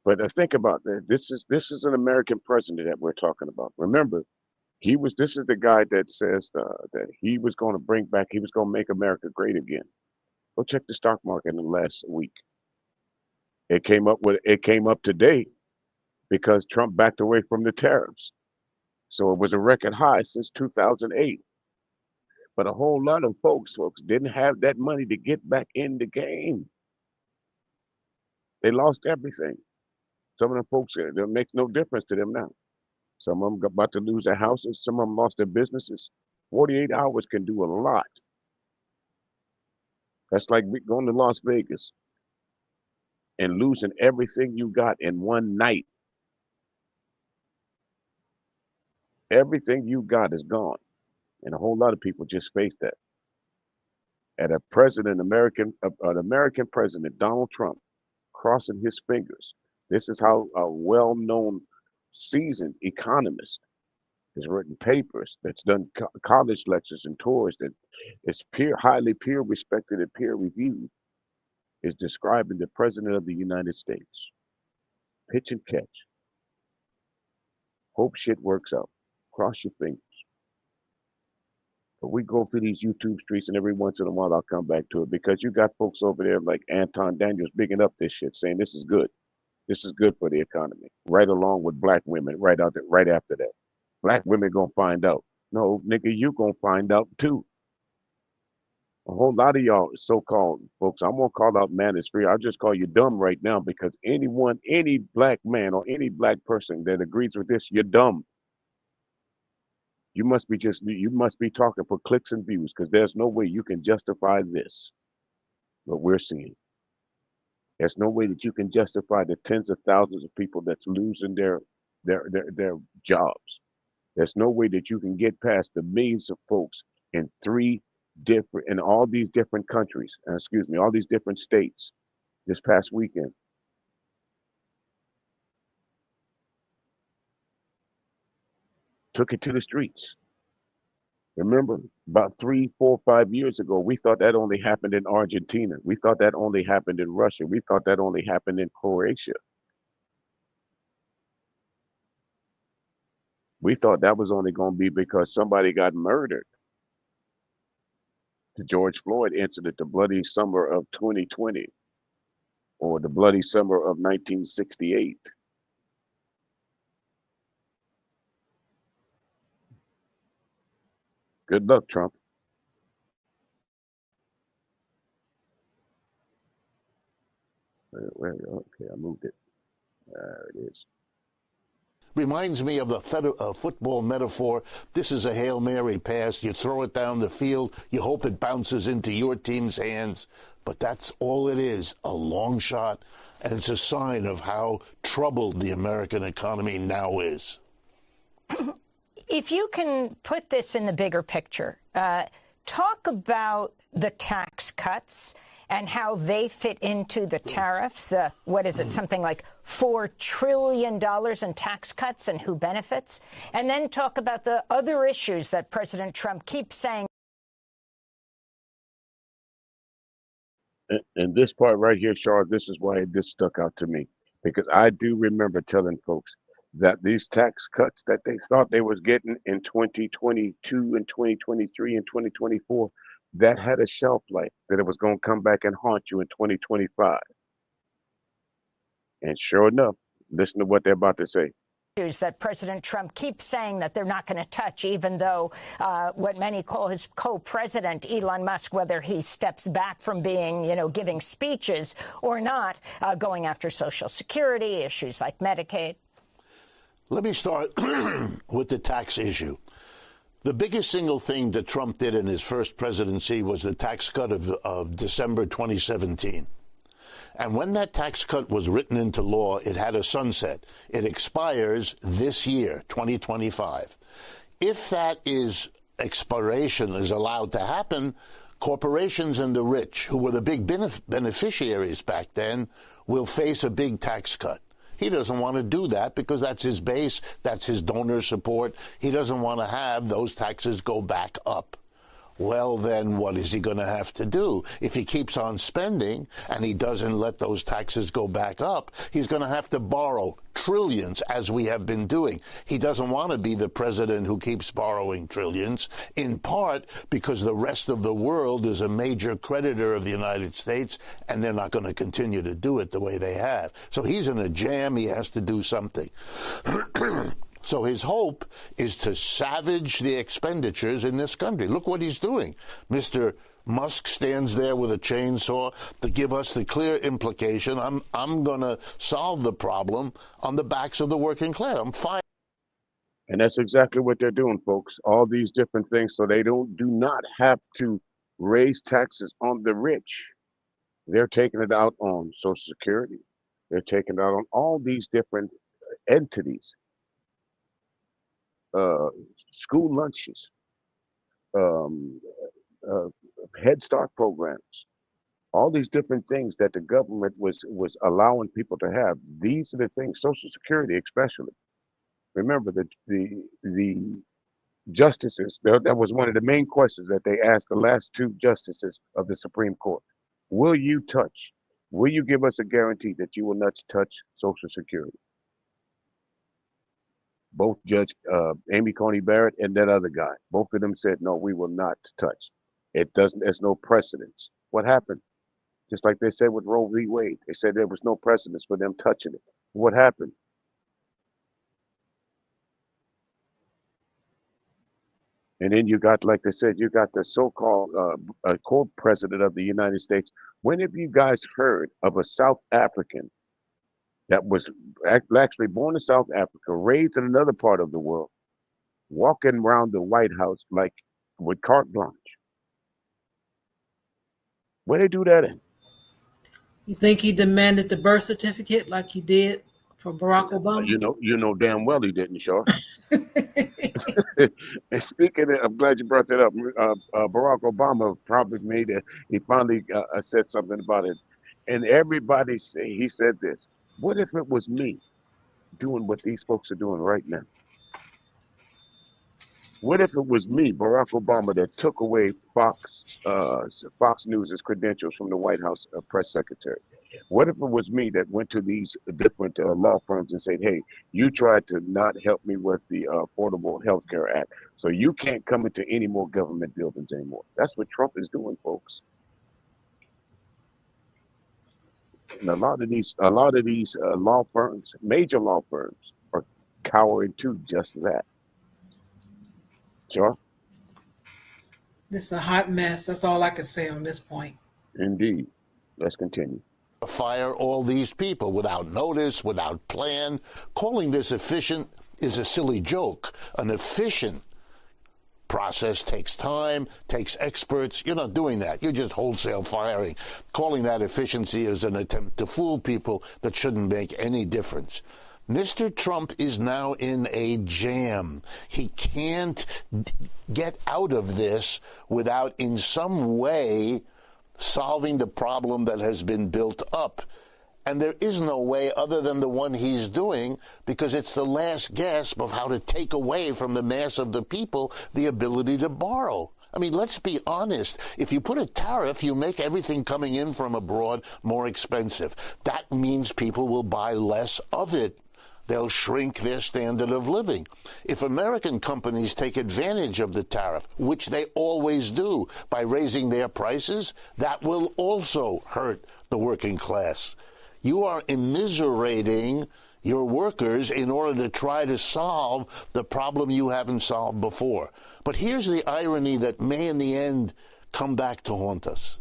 But think about that. This is an American president that we're talking about. Remember, this is the guy that says that he was going to make America great again. Go check the stock market in the last week. It came up today because Trump backed away from the tariffs. So it was a record high since 2008. But a whole lot of folks didn't have that money to get back in the game. They lost everything. Some of the folks, it makes no difference to them now. Some of them about to lose their houses. Some of them lost their businesses. 48 hours can do a lot. That's like going to Las Vegas and losing everything you got in one night. Everything you got is gone. And a whole lot of people just face that. At an American president, Donald Trump, crossing his fingers. This is how a well-known, seasoned economist has written papers, that's done college lectures and tours, that is highly peer respected and peer reviewed, is describing the president of the United States. Pitch and catch. Hope shit works out. Cross your fingers. But we go through these YouTube streets, and every once in a while I'll come back to it, because you got folks over there like Anton Daniels bigging up this shit, saying this is good. This is good for the economy. Right along with black women, right after that. Black women gonna find out. No, nigga, you gonna find out too. A whole lot of y'all so-called folks, I won't call out manosphere. I'll just call you dumb right now, because any black man or any black person that agrees with this, you're dumb. You must be talking for clicks and views, because there's no way you can justify this, what we're seeing. There's no way that you can justify the tens of thousands of people that's losing their jobs. There's no way that you can get past the millions of folks in all these different countries, all these different states this past weekend. Took it to the streets. Remember, about 3, 4, 5 years ago, we thought that only happened in Argentina. We thought that only happened in Russia. We thought that only happened in Croatia. We thought that was only going to be because somebody got murdered. The George Floyd incident, the bloody summer of 2020, or the bloody summer of 1968. Good luck, Trump. Okay, I moved it. There it is. Reminds me of the football metaphor. This is a Hail Mary pass. You throw it down the field. You hope it bounces into your team's hands. But that's all it is, a long shot. And it's a sign of how troubled the American economy now is. If you can put this in the bigger picture, talk about the tax cuts and how they fit into the tariffs, what is it, something like $4 trillion in tax cuts and who benefits, and then talk about the other issues that President Trump keeps saying. And this part right here, Charles, this is why this stuck out to me, because I do remember telling folks that these tax cuts that they thought they was getting in 2022 and 2023 and 2024, that had a shelf life, that it was going to come back and haunt you in 2025. And sure enough, listen to what they're about to say. That President Trump keeps saying that they're not going to touch, even though what many call his co-president, Elon Musk, whether he steps back from being, giving speeches or not, going after Social Security, issues like Medicaid. Let me start with the tax issue. The biggest single thing that Trump did in his first presidency was the tax cut of December 2017. And when that tax cut was written into law, it had a sunset. It expires this year, 2025. If that expiration is allowed to happen, corporations and the rich, who were the big beneficiaries back then, will face a big tax cut. He doesn't want to do that because that's his base, that's his donor support. He doesn't want to have those taxes go back up. Well, then what is he going to have to do? If he keeps on spending and he doesn't let those taxes go back up, he's going to have to borrow trillions, as we have been doing. He doesn't want to be the president who keeps borrowing trillions, in part because the rest of the world is a major creditor of the United States, and they're not going to continue to do it the way they have. So he's in a jam. He has to do something. So his hope is to savage the expenditures in this country. Look what he's doing. Mr. Musk stands there with a chainsaw to give us the clear implication, I'm going to solve the problem on the backs of the working class. I'm fine. And that's exactly what they're doing, folks. All these different things so they do not have to raise taxes on the rich. They're taking it out on Social Security. They're taking it out on all these different entities. School lunches, Head Start programs, all these different things that the government was allowing people to have. These are the things, Social Security especially. Remember that the justices, that was one of the main questions that they asked the last two justices of the Supreme Court. Will you give us a guarantee that you will not touch Social Security? Both Judge Amy Coney Barrett and that other guy, both of them said, no, we will not touch. There's no precedence. What happened? Just like they said with Roe v. Wade, they said there was no precedence for them touching it. What happened? And then you got, like they said, you got the so-called co-president of the United States. When have you guys heard of a South African that was actually born in South Africa, raised in another part of the world, walking around the White House like with carte blanche? Where they do that in? You think he demanded the birth certificate like he did for Barack Obama? You know damn well he didn't, Shaw. And speaking of, I'm glad you brought that up. Barack Obama probably he finally said something about it. And everybody he said this. What if it was me doing what these folks are doing right now? What if it was me, Barack Obama, that took away Fox News' credentials from the White House press secretary? What if it was me that went to these different law firms and said, hey, you tried to not help me with the Affordable Health Care Act, so you can't come into any more government buildings anymore? That's what Trump is doing, folks. And a lot of these law firms, major law firms, are cowering to just that. Sure. This is a hot mess. That's all I can say on this point. Indeed. Let's continue. Fire all these people without notice, without plan. Calling this efficient is a silly joke. An efficient process takes time, takes experts. You're not doing that. You're just wholesale firing. Calling that efficiency is an attempt to fool people that shouldn't make any difference. Mr. Trump is now in a jam. He can't get out of this without in some way solving the problem that has been built up. And there is no way other than the one he's doing, because it's the last gasp of how to take away from the mass of the people the ability to borrow. I mean, let's be honest. If you put a tariff, you make everything coming in from abroad more expensive. That means people will buy less of it. They'll shrink their standard of living. If American companies take advantage of the tariff, which they always do, by raising their prices, that will also hurt the working class. You are immiserating your workers in order to try to solve the problem you haven't solved before. But here's the irony that may in the end come back to haunt us.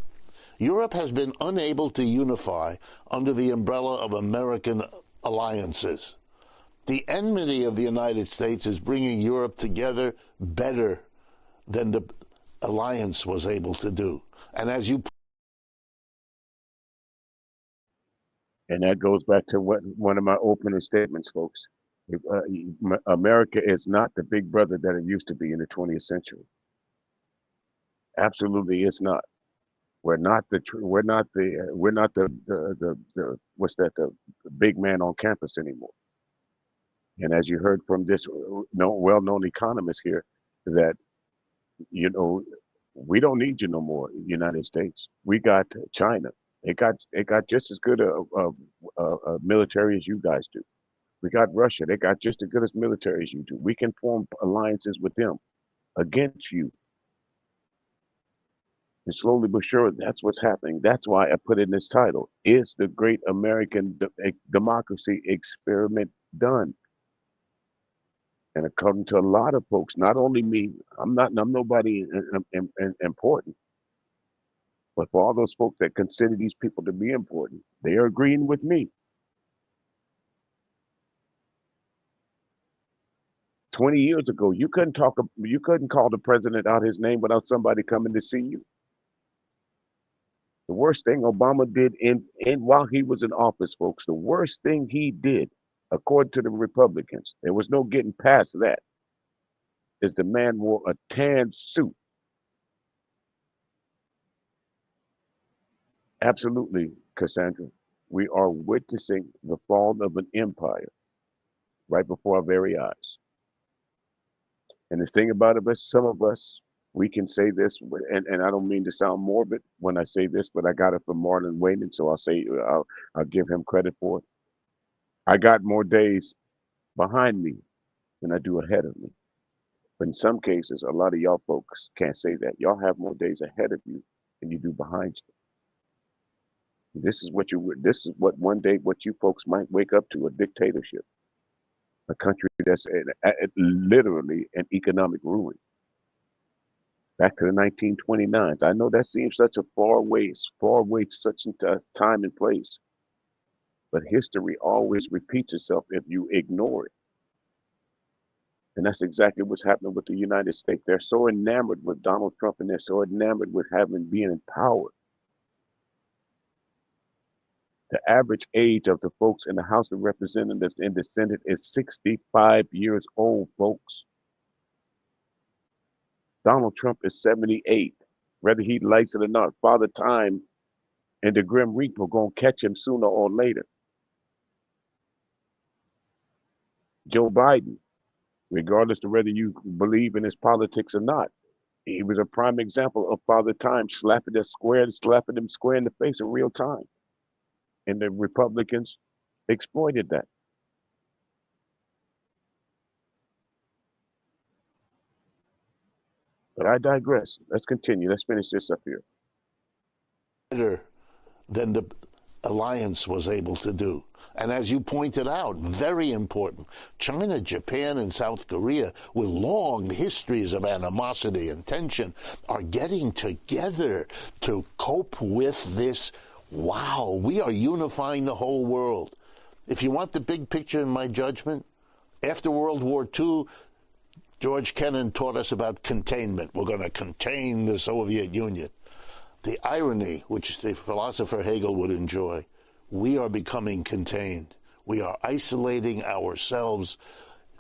Europe has been unable to unify under the umbrella of American alliances. The enmity of the United States is bringing Europe together better than the alliance was able to do. And as you And that goes back to what one of my opening statements, folks. America is not the big brother that it used to be in the 20th century. Absolutely, it's not. We're not the big man on campus anymore. And as you heard from this well-known economist here, that we don't need you no more, United States. We got China. It got just as good a military as you guys do. We got Russia. They got just as good as military as you do. We can form alliances with them against you. And slowly but surely, that's what's happening. That's why I put in this title: Is the Great American Democracy Experiment Done? And according to a lot of folks, not only me, I'm nobody important. But for all those folks that consider these people to be important, they are agreeing with me. 20 years ago, you couldn't call the president out his name without somebody coming to see you. The worst thing Obama did while he was in office, folks, the worst thing he did, according to the Republicans, there was no getting past that, is the man wore a tan suit. Absolutely, Cassandra. We are witnessing the fall of an empire right before our very eyes. And the thing about it is, some of us, we can say this, and I don't mean to sound morbid when I say this, but I got it from Marlon Wayman, so I'll give him credit for it. I got more days behind me than I do ahead of me. But in some cases, a lot of y'all folks can't say that. Y'all have more days ahead of you than you do behind you. This is what one day what you folks might wake up to: a dictatorship, a country that's literally an economic ruin. Back to the 1929s. I know that seems such a far away, such a time and place, but history always repeats itself if you ignore it. And that's exactly what's happening with the United States. They're so enamored with Donald Trump, and they're so enamored with being in power. The average age of the folks in the House of Representatives and the Senate is 65 years old, folks. Donald Trump is 78. Whether he likes it or not, Father Time and the Grim Reaper are going to catch him sooner or later. Joe Biden, regardless of whether you believe in his politics or not, he was a prime example of Father Time slapping him square in the face in real time. And the Republicans exploited that. But I digress. Let's continue. Let's finish this up here. Better than the alliance was able to do. And as you pointed out, very important, China, Japan, and South Korea, with long histories of animosity and tension, are getting together to cope with this. Wow, we are unifying the whole world. If you want the big picture, in my judgment, after World War II, George Kennan taught us about containment. We're going to contain the Soviet Union. The irony, which the philosopher Hegel would enjoy, we are becoming contained. We are isolating ourselves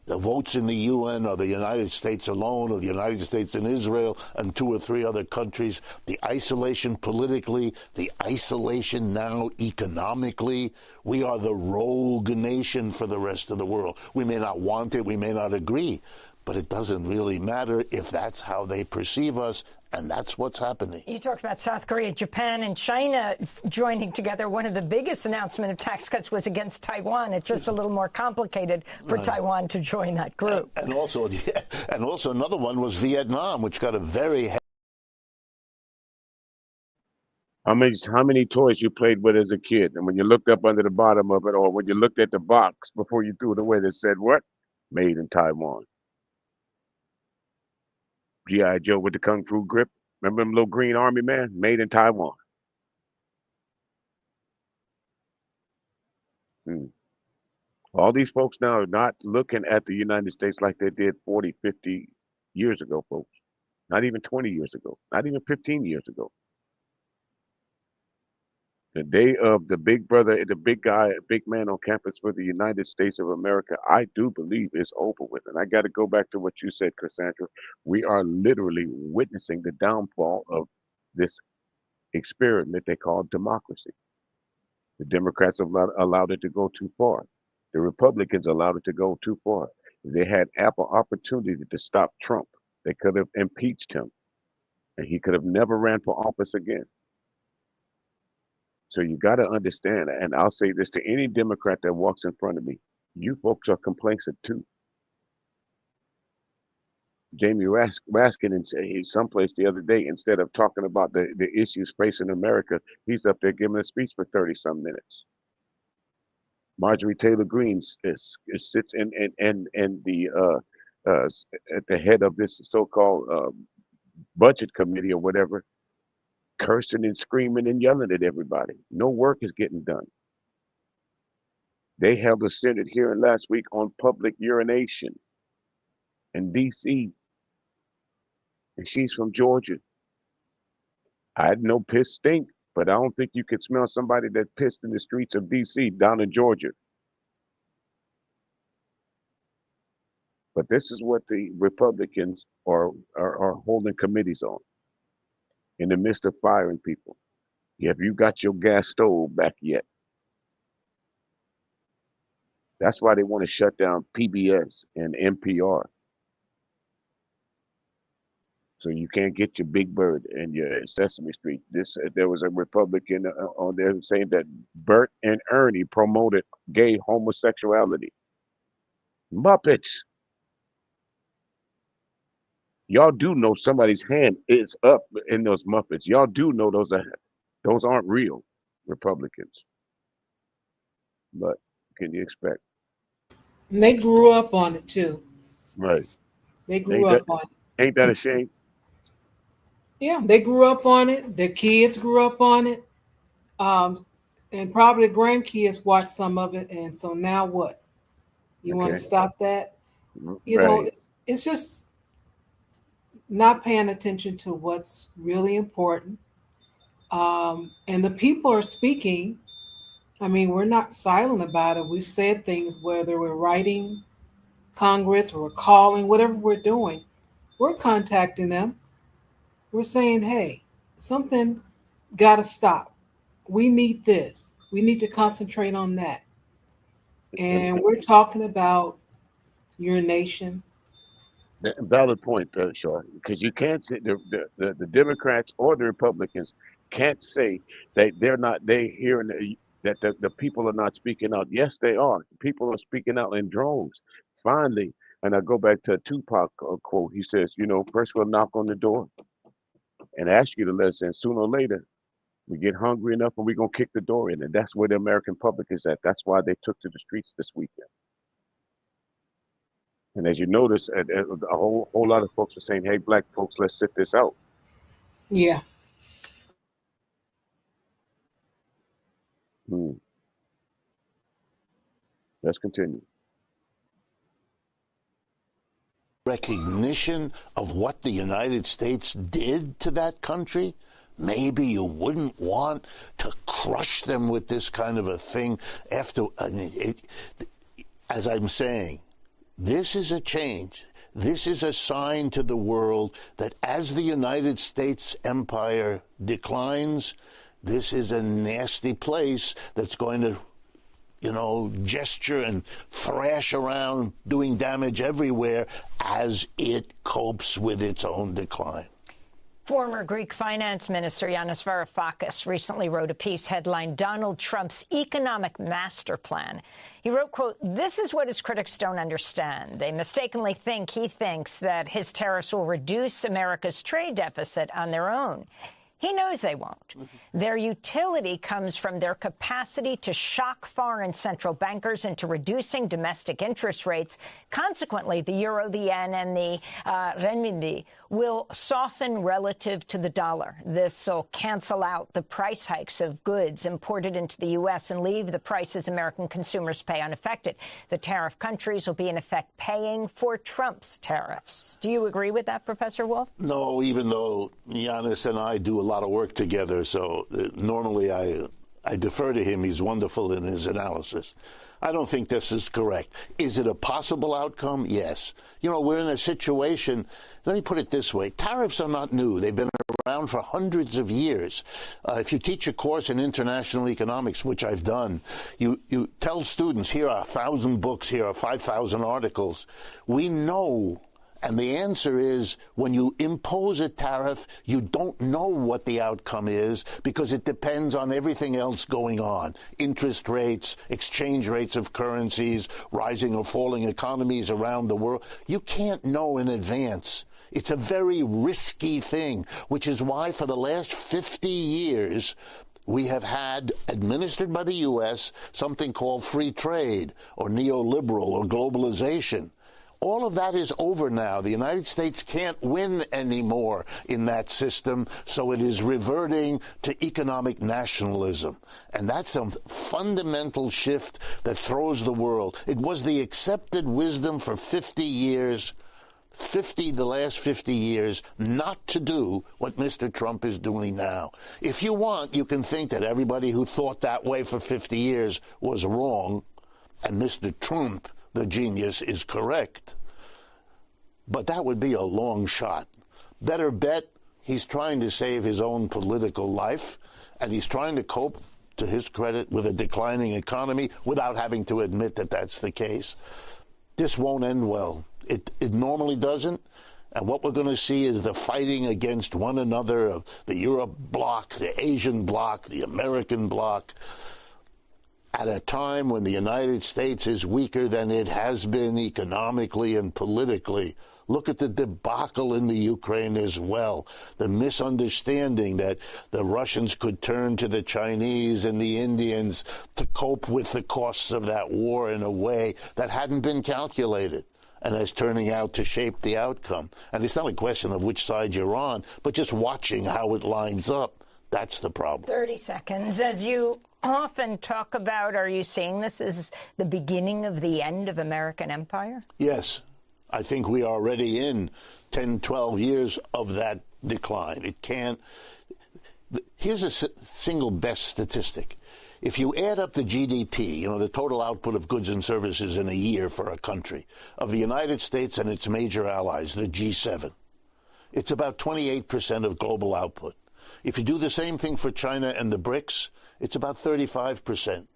The votes in the UN are the United States alone, or the United States and Israel and 2 or 3 other countries. The isolation politically, the isolation now economically. We are the rogue nation for the rest of the world. We may not want it, we may not agree, but it doesn't really matter if that's how they perceive us, and that's what's happening. You talked about South Korea, Japan, and China joining together. One of the biggest announcements of tax cuts was against Taiwan. It's just a little more complicated for Taiwan to join that group. And also another one was Vietnam, which got a very... How many toys you played with as a kid, and when you looked up under the bottom of it, or when you looked at the box before you threw it away that said what? Made in Taiwan. G.I. Joe with the Kung Fu grip. Remember them little green army man? Made in Taiwan. All these folks now are not looking at the United States like they did 40, 50 years ago, folks. Not even 20 years ago. Not even 15 years ago. The day of the big brother, the big guy, big man on campus for the United States of America, I do believe is over with. And I got to go back to what you said, Cassandra. We are literally witnessing the downfall of this experiment they call democracy. The Democrats have allowed it to go too far. The Republicans allowed it to go too far. They had ample opportunity to stop Trump. They could have impeached him, and he could have never ran for office again. So you got to understand, and I'll say this to any Democrat that walks in front of me, you folks are complacent too. Jamie Raskin in someplace the other day, instead of talking about the issues facing America, he's up there giving a speech for 30-some minutes. Marjorie Taylor Greene sits in the at the head of this so-called budget committee or whatever, cursing and screaming and yelling at everybody. No work is getting done. They held a Senate hearing last week on public urination in D.C. And she's from Georgia. I know piss stink, but I don't think you could smell somebody that pissed in the streets of D.C. down in Georgia. But this is what the Republicans are holding committees on. In the midst of firing people. Have you got your gas stove back yet? That's why they want to shut down PBS and NPR. So you can't get your Big Bird and your Sesame Street. There was a Republican on there saying that Bert and Ernie promoted gay homosexuality. Muppets. Y'all do know somebody's hand is up in those Muppets. Y'all do know those aren't real Republicans. But can you expect? And they grew up on it too. Right. They grew up on it. Ain't that a shame? Yeah, they grew up on it. Their kids grew up on it. And probably the grandkids watched some of it. And so now what? You want to stop that? You know, it's just not paying attention to what's really important. And the people are speaking. I mean, we're not silent about it. We've said things, whether we're writing Congress or we're calling, whatever we're doing, we're contacting them. We're saying, hey, something got to stop. We need this. We need to concentrate on that. And we're talking about urination. Valid point, Shaw, because you can't say the Democrats or the Republicans can't say that they hearing that the people are not speaking out. Yes, they are. People are speaking out in droves. Finally, and I go back to a Tupac quote. He says, first we'll knock on the door and ask you to let us in. Sooner or later, we get hungry enough and we're going to kick the door in. And that's where the American public is at. That's why they took to the streets this weekend. And as you notice, a whole lot of folks are saying, hey, black folks, let's sit this out. Yeah. Let's continue. Recognition of what the United States did to that country, maybe you wouldn't want to crush them with this kind of a thing after, as I'm saying, This is a change. This is a sign to the world that as the United States empire declines, this is a nasty place that's going to, gesture and thrash around, doing damage everywhere as it copes with its own decline. Former Greek finance minister Yanis Varoufakis recently wrote a piece headlined Donald Trump's Economic Master Plan. He wrote, quote, "This is what his critics don't understand. They mistakenly think he thinks that his tariffs will reduce America's trade deficit on their own. He knows they won't. Their utility comes from their capacity to shock foreign central bankers into reducing domestic interest rates. Consequently, the euro, the yen, and the renminbi will soften relative to the dollar. This will cancel out the price hikes of goods imported into the U.S. and leave the prices American consumers pay unaffected. The tariff countries will be, in effect, paying for Trump's tariffs." Do you agree with that, Professor Wolff? No, even though Yanis and I do a lot of work together, so normally I defer to him. He's wonderful in his analysis. I don't think this is correct. Is it a possible outcome? Yes. We're in a situation, let me put it this way. Tariffs are not new. They've been around for hundreds of years. If you teach a course in international economics, which I've done, you tell students, here are 1,000 books, here are 5,000 articles. We know. And the answer is, when you impose a tariff, you don't know what the outcome is because it depends on everything else going on. Interest rates, exchange rates of currencies, rising or falling economies around the world. You can't know in advance. It's a very risky thing, which is why for the last 50 years, we have had, administered by the U.S., something called free trade or neoliberal or globalization. All of that is over now. The United States can't win anymore in that system, so it is reverting to economic nationalism. And that's a fundamental shift that throws the world. It was the accepted wisdom for 50 years, the last 50 years, not to do what Mr. Trump is doing now. If you want, you can think that everybody who thought that way for 50 years was wrong, and Mr. Trump, the genius, is correct. But that would be a long shot. Better bet he's trying to save his own political life, and he's trying to cope, to his credit, with a declining economy without having to admit that that's the case. This won't end well. It normally doesn't. And what we're going to see is the fighting against one another of the Europe bloc, the Asian bloc, the American bloc, at a time when the United States is weaker than it has been economically and politically. Look at the debacle in the Ukraine as well. The misunderstanding that the Russians could turn to the Chinese and the Indians to cope with the costs of that war in a way that hadn't been calculated, and is turning out to shape the outcome. And it's not a question of which side you're on, but just watching how it lines up. That's the problem. 30 seconds. As you often talk about, are you seeing this as the beginning of the end of American empire? Yes. I think we are already in 10, 12 years of that decline. It can't. Here's a single best statistic. If you add up the GDP, the total output of goods and services in a year for a country, of the United States and its major allies, the G7, it's about 28% of global output. If you do the same thing for China and the BRICS, it's about 35%.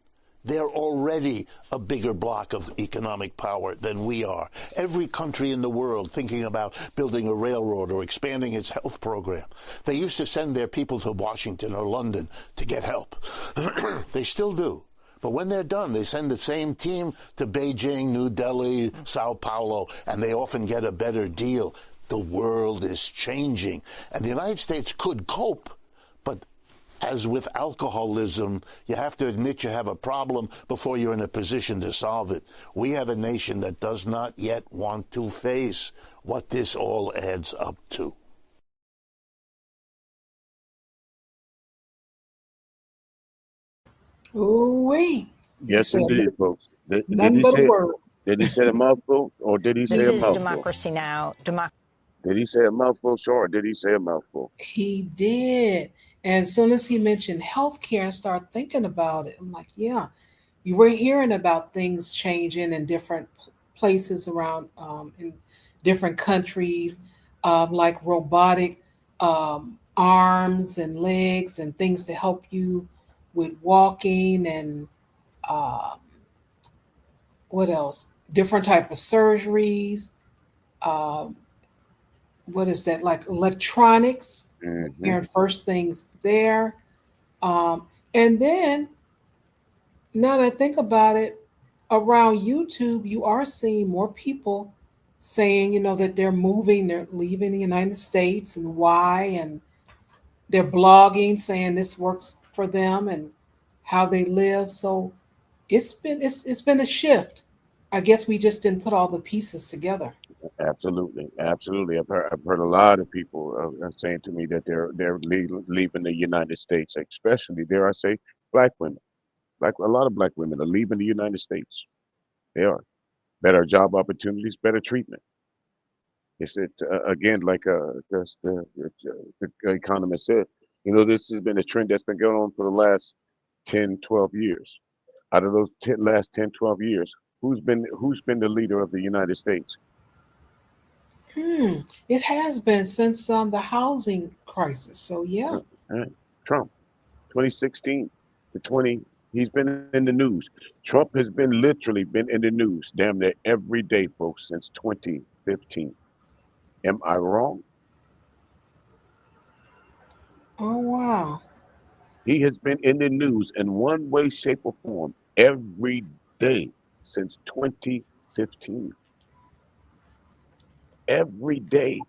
They're already a bigger block of economic power than we are. Every country in the world thinking about building a railroad or expanding its health program. They used to send their people to Washington or London to get help. They still do. But when they're done, they send the same team to Beijing, New Delhi, Sao Paulo, and they often get a better deal. The world is changing. And the United States could cope, but as with alcoholism, you have to admit you have a problem before you're in a position to solve it. We have a nation that does not yet want to face what this all adds up to. Ooh-wee. Yes, indeed, folks. Did None he but a say? word. Did he say a mouthful, or did he say This a is mouthful? Democracy Now! Did he say a mouthful, sure, or did he say a mouthful? He did. And as soon as he mentioned healthcare and started thinking about it, I'm like, yeah, you were hearing about things changing in different places around in different countries, like robotic arms and legs and things to help you with walking and um, what else? Different type of surgeries. Um, what is that? Like electronics. Hmm. Hearing first things there, um, and then now that I think about it, around YouTube, you are seeing more people saying, that they're moving, they're leaving the United States and why, and they're blogging saying this works for them and how they live. So it's been a shift. I guess we just didn't put all the pieces together. Absolutely, absolutely. I've heard a lot of people saying to me that they're leaving the United States, especially dare I say, black women. Like a lot of black women are leaving the United States. They are better job opportunities, better treatment. It's again like the economist said. This has been a trend that's been going on for the last 10, 12 years. Out of those last 10, 12 years, who's been the leader of the United States? Hmm. It has been since the housing crisis. So yeah. Uh, Trump. 2016 to 20, he's been in the news. Trump has been literally been in the news damn near every day, folks, since 2015. Am I wrong? Oh wow. He has been in the news in one way, shape, or form every day since 2015. Every day.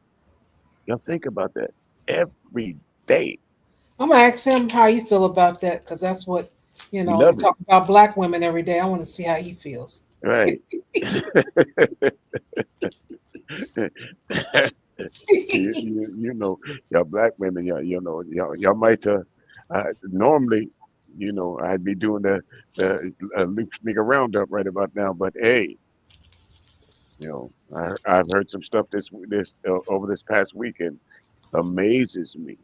Y'all think about that. Every day. I'm gonna ask him how you feel about that because that's what He they loves it. talk about black women every day. I want to see how he feels. Right. You know, y'all black women, y'all might normally, I'd be doing the Luke Sneaker roundup right about now, but hey, I've heard some stuff this over this past weekend amazes me.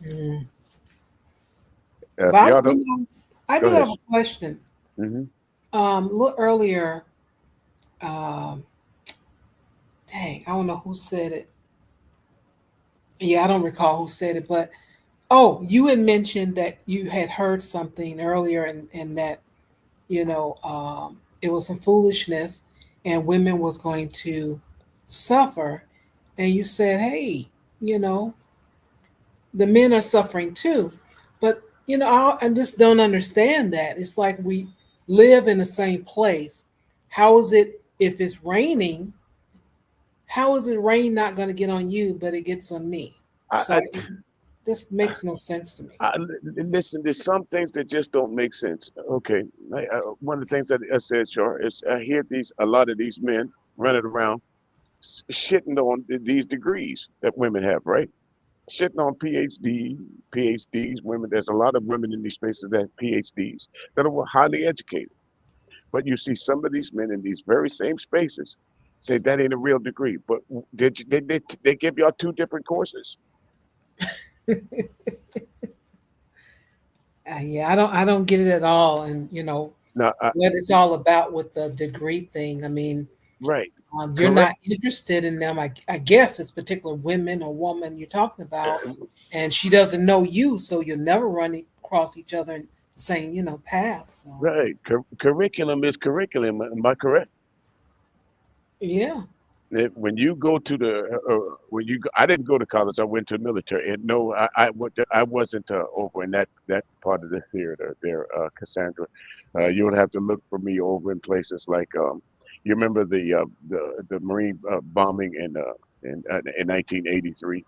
Mm. If But y'all don't, I go do ahead. have a question. Hmm. A little earlier, um, dang, I don't know who said it. Yeah, I don't recall who said it, but oh, you had mentioned that you had heard something earlier, and that it was some foolishness, and women was going to suffer, and you said, hey, you know, the men are suffering too, but I just don't understand that. It's like we live in the same place. How is it if it's raining? How is it rain not going to get on you, but it gets on me? I, So this makes no sense to me. listen, there's some things that just don't make sense. Okay, one of the things that I said, sure, is I hear a lot of these men running around shitting on these degrees that women have, right? Shitting on PhDs, women. There's a lot of women in these spaces that have PhDs that are highly educated. But you see some of these men in these very same spaces say that ain't a real degree. But they give y'all two different courses? Yeah, I don't get it at all, and No, what it's all about with the degree thing. I mean, right, you're not correct. interested in them. I guess this particular women or woman you're talking about, Uh, and she doesn't know you, so you'll never run across each other in the same path. So Right, curriculum is curriculum. Am I correct? yeah. When you go to when I didn't go to college. I went to the military, and no, I wasn't over in that part of the theater there, Cassandra. You would have to look for me over in places like you remember the Marine bombing in 1983.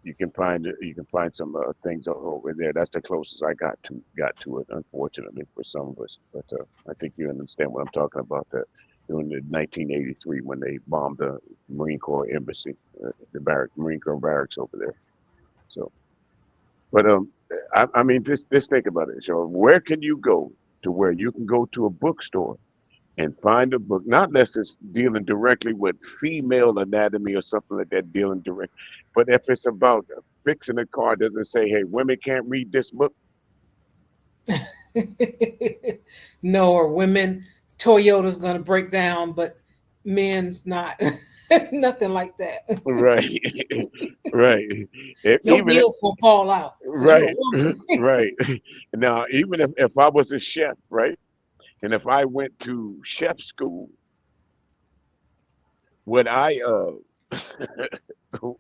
You can find some things over there. That's the closest I got to it, unfortunately for some of us. But I think you understand what I'm talking about. That during the 1983 when they bombed the Marine Corps embassy, Marine Corps barracks over there. So, but I mean, just think about it. So, where can you go to where you can go to a bookstore and find a book, not unless it's dealing directly with female anatomy or something like that, dealing direct. But if it's about fixing a car, doesn't say, hey, women can't read this book. No, or women Toyota's going to break down, but men's not. Nothing like that. Right, right. Your Even if, wheels going to fall out because you're a right, woman. right. Now, even if I was a chef, right, and if I went to chef school, would I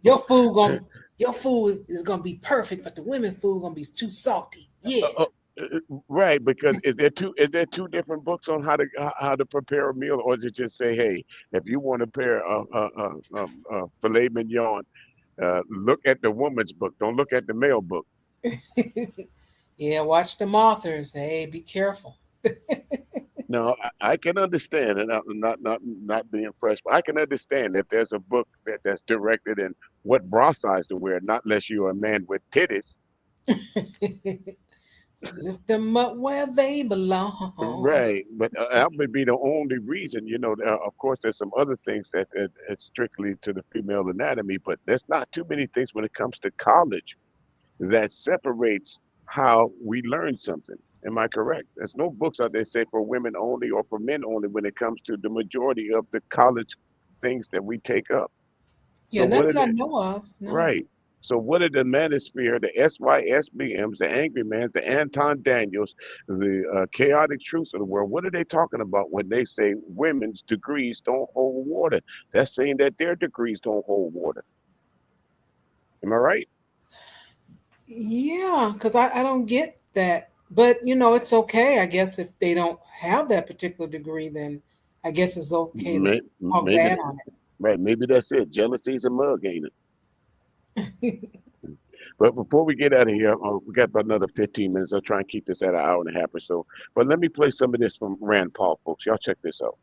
Your food is gonna be perfect, but the women food gonna be too salty. Yeah. uh, right, because is there two different books on how to prepare a meal, or does it just say, hey, if you want to prepare filet mignon, look at the woman's book, don't look at the male book. Yeah, watch them authors. Hey, be careful. Now, I can understand, and I'm not being fresh, but I can understand if there's a book that's directed in what bra size to wear, not unless you're a man with titties. Lift them up where they belong. Right, but that would be the only reason. Of course, there's some other things that it's strictly to the female anatomy, but there's not too many things when it comes to college that separates how we learn something. Am I correct? There's no books out there say for women only or for men only when it comes to the majority of the college things that we take up. Yeah, So what nothing are I the know of. No. right? So what are the manosphere, the SYSBMs, the Angry Mans, the Anton Daniels, the chaotic truths of the world? What are they talking about when they say women's degrees don't hold water? That's saying that their degrees don't hold water. Am I right? Yeah, because I don't get that. But it's okay. I guess if they don't have that particular degree, then I guess it's okay to talk Maybe, bad on right? Maybe that's it. Jealousy's a mug, ain't it? But before we get out of here, we got about another 15 minutes. I'll try and keep this at an hour and a half or so. But let me play some of this from Rand Paul, folks. Y'all check this out.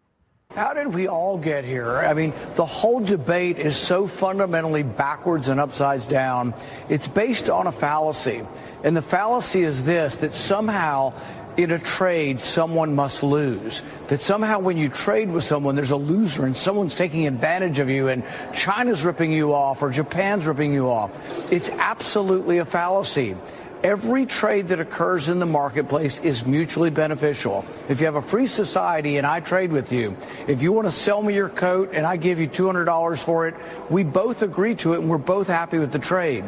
How did we all get here? I mean, the whole debate is so fundamentally backwards and upside down. It's based on a fallacy. And the fallacy is this, that somehow in a trade, someone must lose. That somehow when you trade with someone, there's a loser and someone's taking advantage of you and China's ripping you off or Japan's ripping you off. It's absolutely a fallacy. Every trade that occurs in the marketplace is mutually beneficial. If you have a free society and I trade with you, if you want to sell me your coat and I give you $200 for it, we both agree to it and we're both happy with the trade.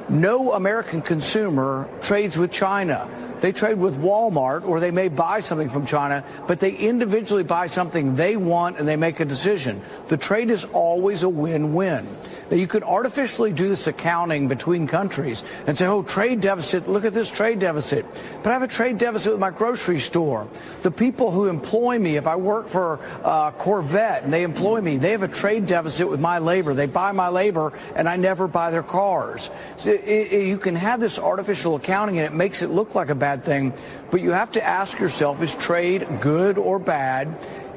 No American consumer trades with China. They trade with Walmart, or they may buy something from China, but they individually buy something they want and they make a decision. The trade is always a win-win. Now, you could artificially do this accounting between countries and say, oh, trade deficit, look at this trade deficit. But I have a trade deficit with my grocery store. The people who employ me, if I work for Corvette and they employ me, they have a trade deficit with my labor. They buy my labor and I never buy their cars. So you can have this artificial accounting and it makes it look like a bad thing, but you have to ask yourself, is trade good or bad?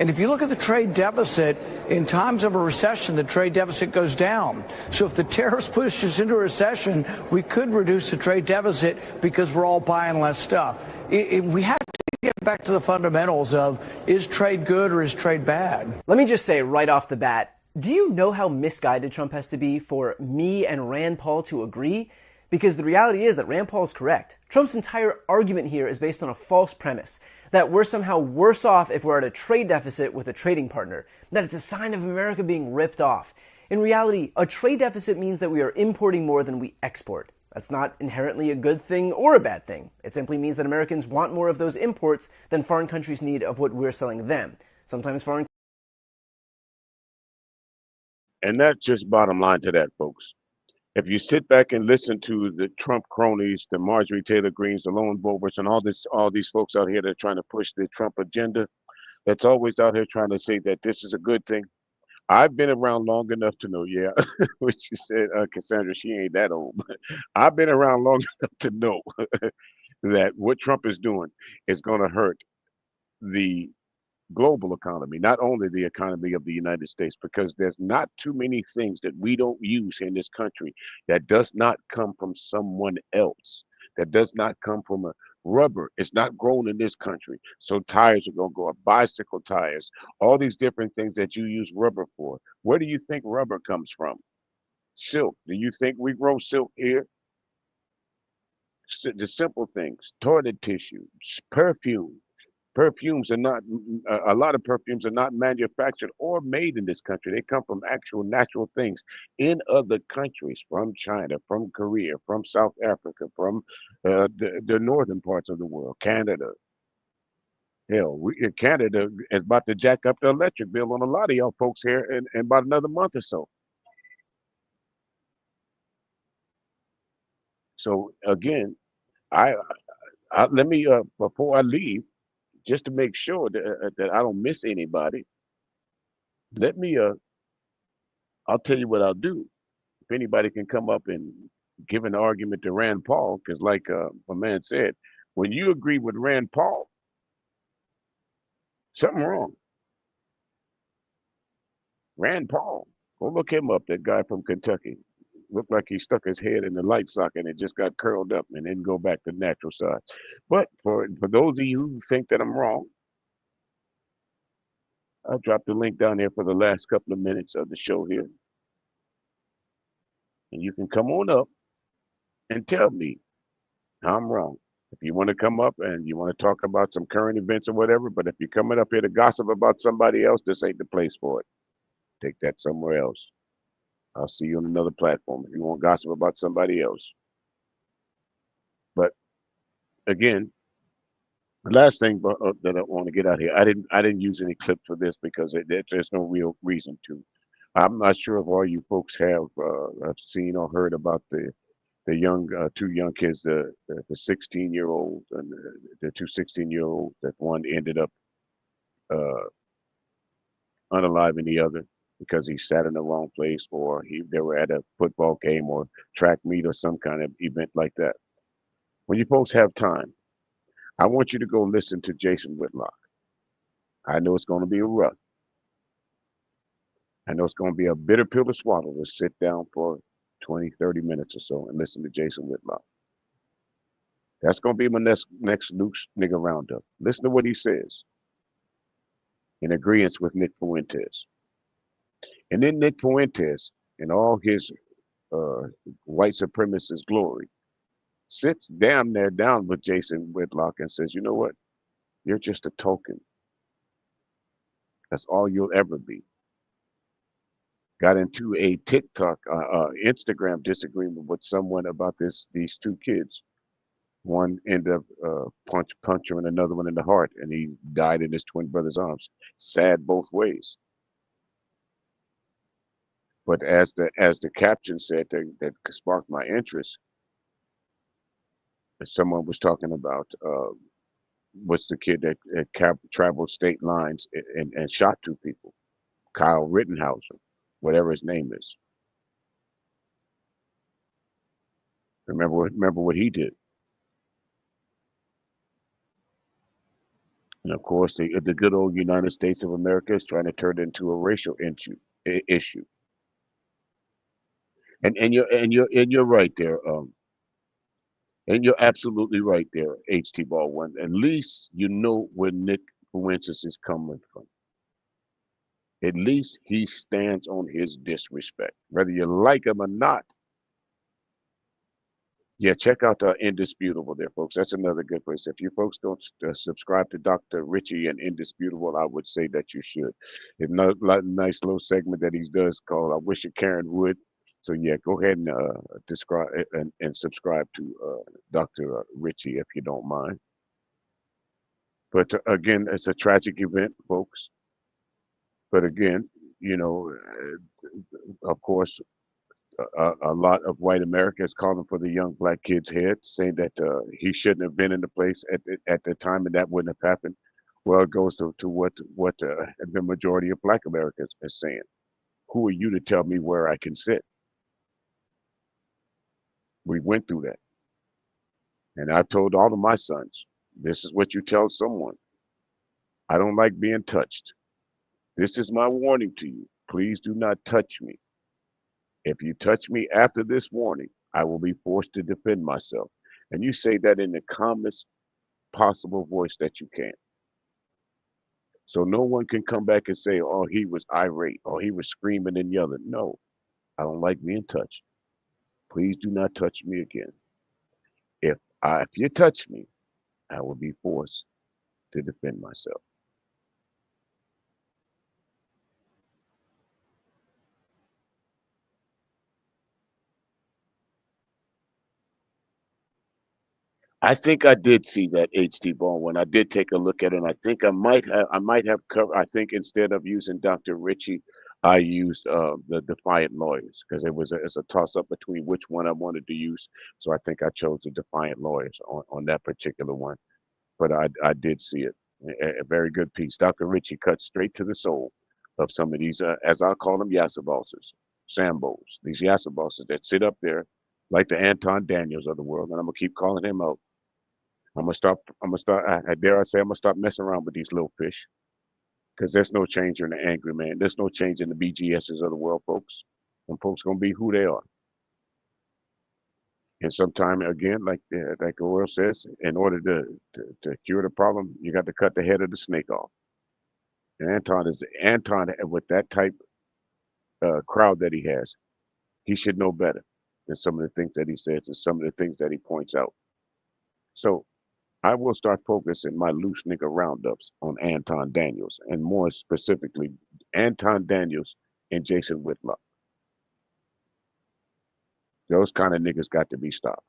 And if you look at the trade deficit, in times of a recession, the trade deficit goes down. So if the tariffs push us into a recession, we could reduce the trade deficit because we're all buying less stuff. We have to get back to the fundamentals of, is trade good or is trade bad? Let me just say right off the bat, do you know how misguided Trump has to be for me and Rand Paul to agree? Because the reality is that Rand Paul is correct. Trump's entire argument here is based on a false premise, that we're somehow worse off if we're at a trade deficit with a trading partner, that it's a sign of America being ripped off. In reality, a trade deficit means that we are importing more than we export. That's not inherently a good thing or a bad thing. It simply means that Americans want more of those imports than foreign countries need of what we're selling them. Sometimes foreign... And that's just bottom line to that, folks. If you sit back and listen to the Trump cronies, the Marjorie Taylor Greens, the Lone Wolvers, and all these folks out here that are trying to push the Trump agenda, that's always out here trying to say that this is a good thing. I've been around long enough to know, yeah, which you said, Cassandra, she ain't that old, but I've been around long enough to know that what Trump is doing is going to hurt the global economy, not only the economy of the United States, because there's not too many things that we don't use in this country that does not come from someone else, that does not come from a rubber. It's not grown in this country. So tires are going to go up, bicycle tires, all these different things that you use rubber for. Where do you think rubber comes from? Silk. Do you think we grow silk here? The simple things, toilet tissue, perfume, Perfumes are not, a lot of perfumes are not manufactured or made in this country. They come from actual natural things in other countries, from China, from Korea, from South Africa, from the northern parts of the world, Canada. Hell, Canada is about to jack up the electric bill on a lot of y'all folks here in about another month or so. So again, I, let me before I leave, just to make sure that I don't miss anybody. Let me I'll tell you what I'll do. If anybody can come up and give an argument to Rand Paul, because like my man said, when you agree with Rand Paul, something wrong. Rand Paul, go look him up. That guy from Kentucky looked like he stuck his head in the light socket and it just got curled up and then go back to the natural side. But for those of you who think that I'm wrong, I'll drop the link down there for the last couple of minutes of the show here. And you can come on up and tell me how I'm wrong. If you want to come up and you want to talk about some current events or whatever, but if you're coming up here to gossip about somebody else, this ain't the place for it. Take that somewhere else. I'll see you on another platform if you want to gossip about somebody else. But again, the last thing that I want to get out here, I didn't use any clips for this because there's no real reason to. I'm not sure if all you folks have seen or heard about the young two young kids, the 16-year-old and the two 16-year-olds. That one ended up unaliving the other because he sat in the wrong place, or they were at a football game or track meet or some kind of event like that. When you folks have time, I want you to go listen to Jason Whitlock. I know it's going to be rough. I know it's going to be a bitter pill to swallow to sit down for 20, 30 minutes or so and listen to Jason Whitlock. That's going to be my next Luke's Nigga Roundup. Listen to what he says in agreement with Nick Fuentes. And then Nick Fuentes, in all his white supremacist glory, sits damn near down with Jason Whitlock and says, you know what? You're just a token. That's all you'll ever be. Got into a TikTok, Instagram disagreement with someone about these two kids. One ended up puncturing another one in the heart, and he died in his twin brother's arms. Sad both ways. But as the caption said that sparked my interest, someone was talking about what's the kid that traveled state lines and shot two people, Kyle Rittenhauser, whatever his name is. Remember what he did. And of course, the good old United States of America is trying to turn it into a racial issue. And you're right there. And you're absolutely right there, H.T. Baldwin. At least you know where Nick Fuentes is coming from. At least he stands on his disrespect, whether you like him or not. Yeah, check out Indisputable there, folks. That's another good place. If you folks don't subscribe to Dr. Richie and Indisputable, I would say that you should. It's a nice little segment that he does called I Wish a Karen Would. So yeah, go ahead and describe and subscribe to Dr. Richie if you don't mind. But again, it's a tragic event, folks. But again, you know, of course, a lot of white America is calling for the young black kid's head, saying that he shouldn't have been in the place at the time, and that wouldn't have happened. Well, it goes to what the majority of black Americans is saying. Who are you to tell me where I can sit? We went through that. And I told all of my sons, this is what you tell someone. I don't like being touched. This is my warning to you. Please do not touch me. If you touch me after this warning, I will be forced to defend myself. And you say that in the calmest possible voice that you can. So no one can come back and say, oh, he was irate, or he was screaming and yelling. No, I don't like being touched. Please do not touch me again. If you touch me, I will be forced to defend myself. I think I did see that H.T. Baldwin. I did take a look at it. And I think I might have covered. I think instead of using Dr. Ritchie, I used the Defiant Lawyers because it's a toss up between which one I wanted to use. So I think I chose the Defiant Lawyers on that particular one. But I did see it. A very good piece. Dr. Ritchie cuts straight to the soul of some of these, as I call them, yassa bosses, Sambos. These yassa bosses that sit up there like the Anton Daniels of the world, and I'm gonna keep calling him out. I'm gonna stop. I'm gonna start. I dare I say I'm gonna stop messing around with these little fish because there's no change in the angry man. There's no change in the BGSs of the world, folks. And folks gonna be who they are. And sometime again, like the world says, in order to cure the problem, you got to cut the head of the snake off. And Anton with that type crowd that he has. He should know better than some of the things that he says and some of the things that he points out. So I will start focusing my loose nigga roundups on Anton Daniels, and more specifically, Anton Daniels and Jason Whitlock. Those kind of niggas got to be stopped.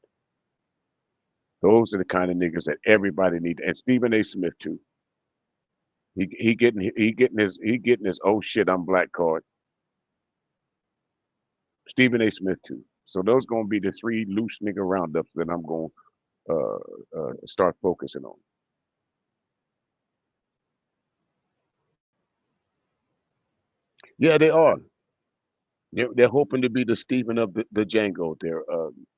Those are the kind of niggas that everybody needs, and Stephen A. Smith too. He getting his oh shit I'm black card. Stephen A. Smith too. So those gonna be the three loose nigga roundups that I'm gonna start focusing on. Yeah, they are. They're hoping to be the Stephen of the Django there,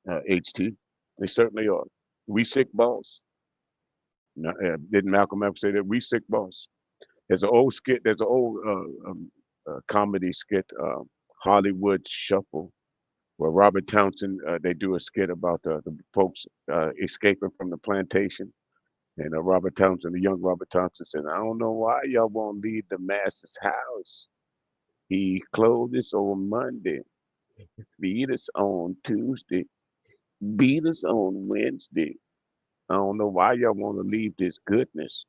HT. They certainly are. We sick boss. Didn't Malcolm X say that? We sick boss. There's an old skit. There's an old comedy skit, Hollywood Shuffle, where Robert Townsend they do a skit about the folks escaping from the plantation. And Robert Townsend, the young Robert Townsend, said, "I don't know why y'all won't leave the master's house. He clothed us on Monday, feed us on Tuesday, beat us on Wednesday. I don't know why y'all want to leave this goodness."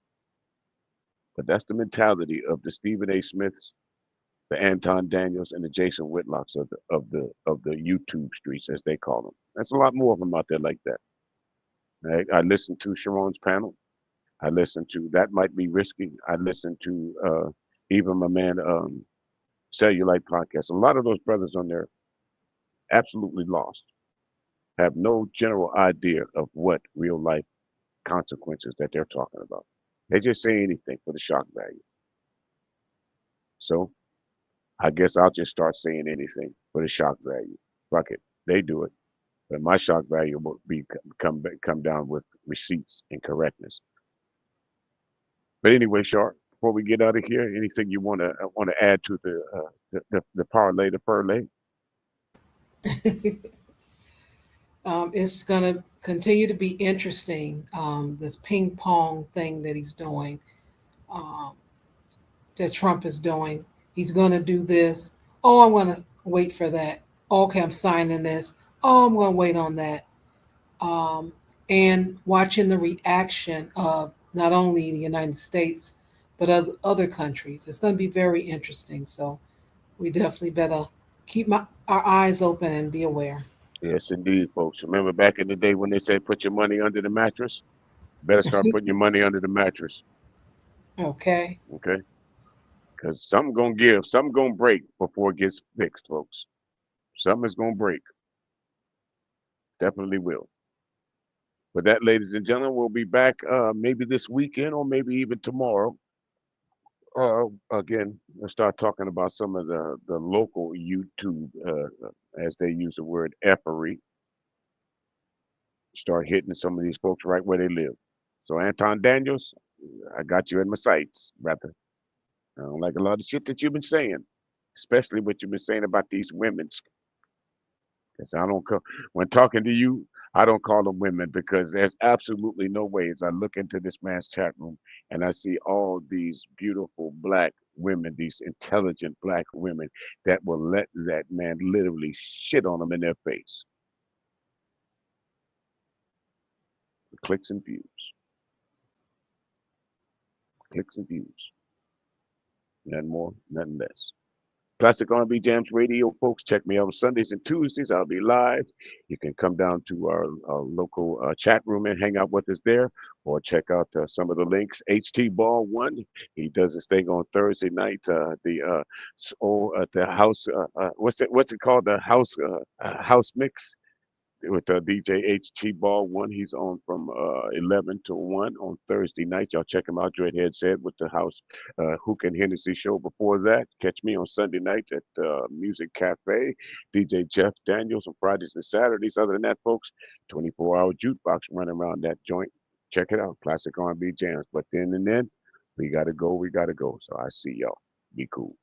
But that's the mentality of the Stephen A. Smiths, the Anton Daniels, and the Jason Whitlocks of the YouTube streets, as they call them. There's a lot more of them out there like that. I listened to Sharon's panel. I listened to That Might Be Risky. I listened to even my man Cellulite podcast. A lot of those brothers on there absolutely lost, have no general idea of what real life consequences that they're talking about. They just say anything for the shock value. So I guess I'll just start saying anything for the shock value. Fuck it, they do it, but my shock value will come down with receipts and correctness. But anyway, Sharp, before we get out of here, anything you want to add to the parlay, the parlay? It's going to continue to be interesting. This ping pong thing that he's doing, um, that Trump is doing. He's going to do this. Oh, I'm going to wait for that. Okay, I'm signing this. Oh, I'm going to wait on that. Um, and watching the reaction of not only the United States, but other countries. It's going to be very interesting. So we definitely better keep our eyes open and be aware. Yes, indeed, folks. Remember back in the day when they said put your money under the mattress? Better start putting your money under the mattress. Okay. Okay? Because something gonna give, something gonna break before it gets fixed, folks. Something is gonna break. Definitely will. But that, ladies and gentlemen, we'll be back maybe this weekend or maybe even tomorrow. Again, let's start talking about some of the local YouTube, as they use the word effery. Start hitting some of these folks right where they live. So Anton Daniels, I got you in my sights, brother. I don't like a lot of shit that you've been saying, especially what you've been saying about these women. Because when talking to you, I don't call them women because there's absolutely no way as I look into this man's chat room and I see all these beautiful black women, these intelligent black women that will let that man literally shit on them in their face. Clicks and views. clicks and views. Nothing more, nothing less. Classic R&B Jams Radio, folks. Check me out on Sundays and Tuesdays. I'll be live. You can come down to our local chat room and hang out with us there, or check out some of the links. HT Ball One, he does his thing on Thursday night. The house, what's it called? The house mix with DJ HT Ball One. He's on from 11 to 1 on Thursday night. Y'all check him out. Dreadhead said with the house Hook and Hennessy show before that. Catch me on Sunday nights at Music Cafe. DJ Jeff Daniels on Fridays and Saturdays. Other than that, folks, 24-hour jukebox running around that joint. Check it out. Classic R&B Jams. But then we gotta go. So I see y'all. Be cool.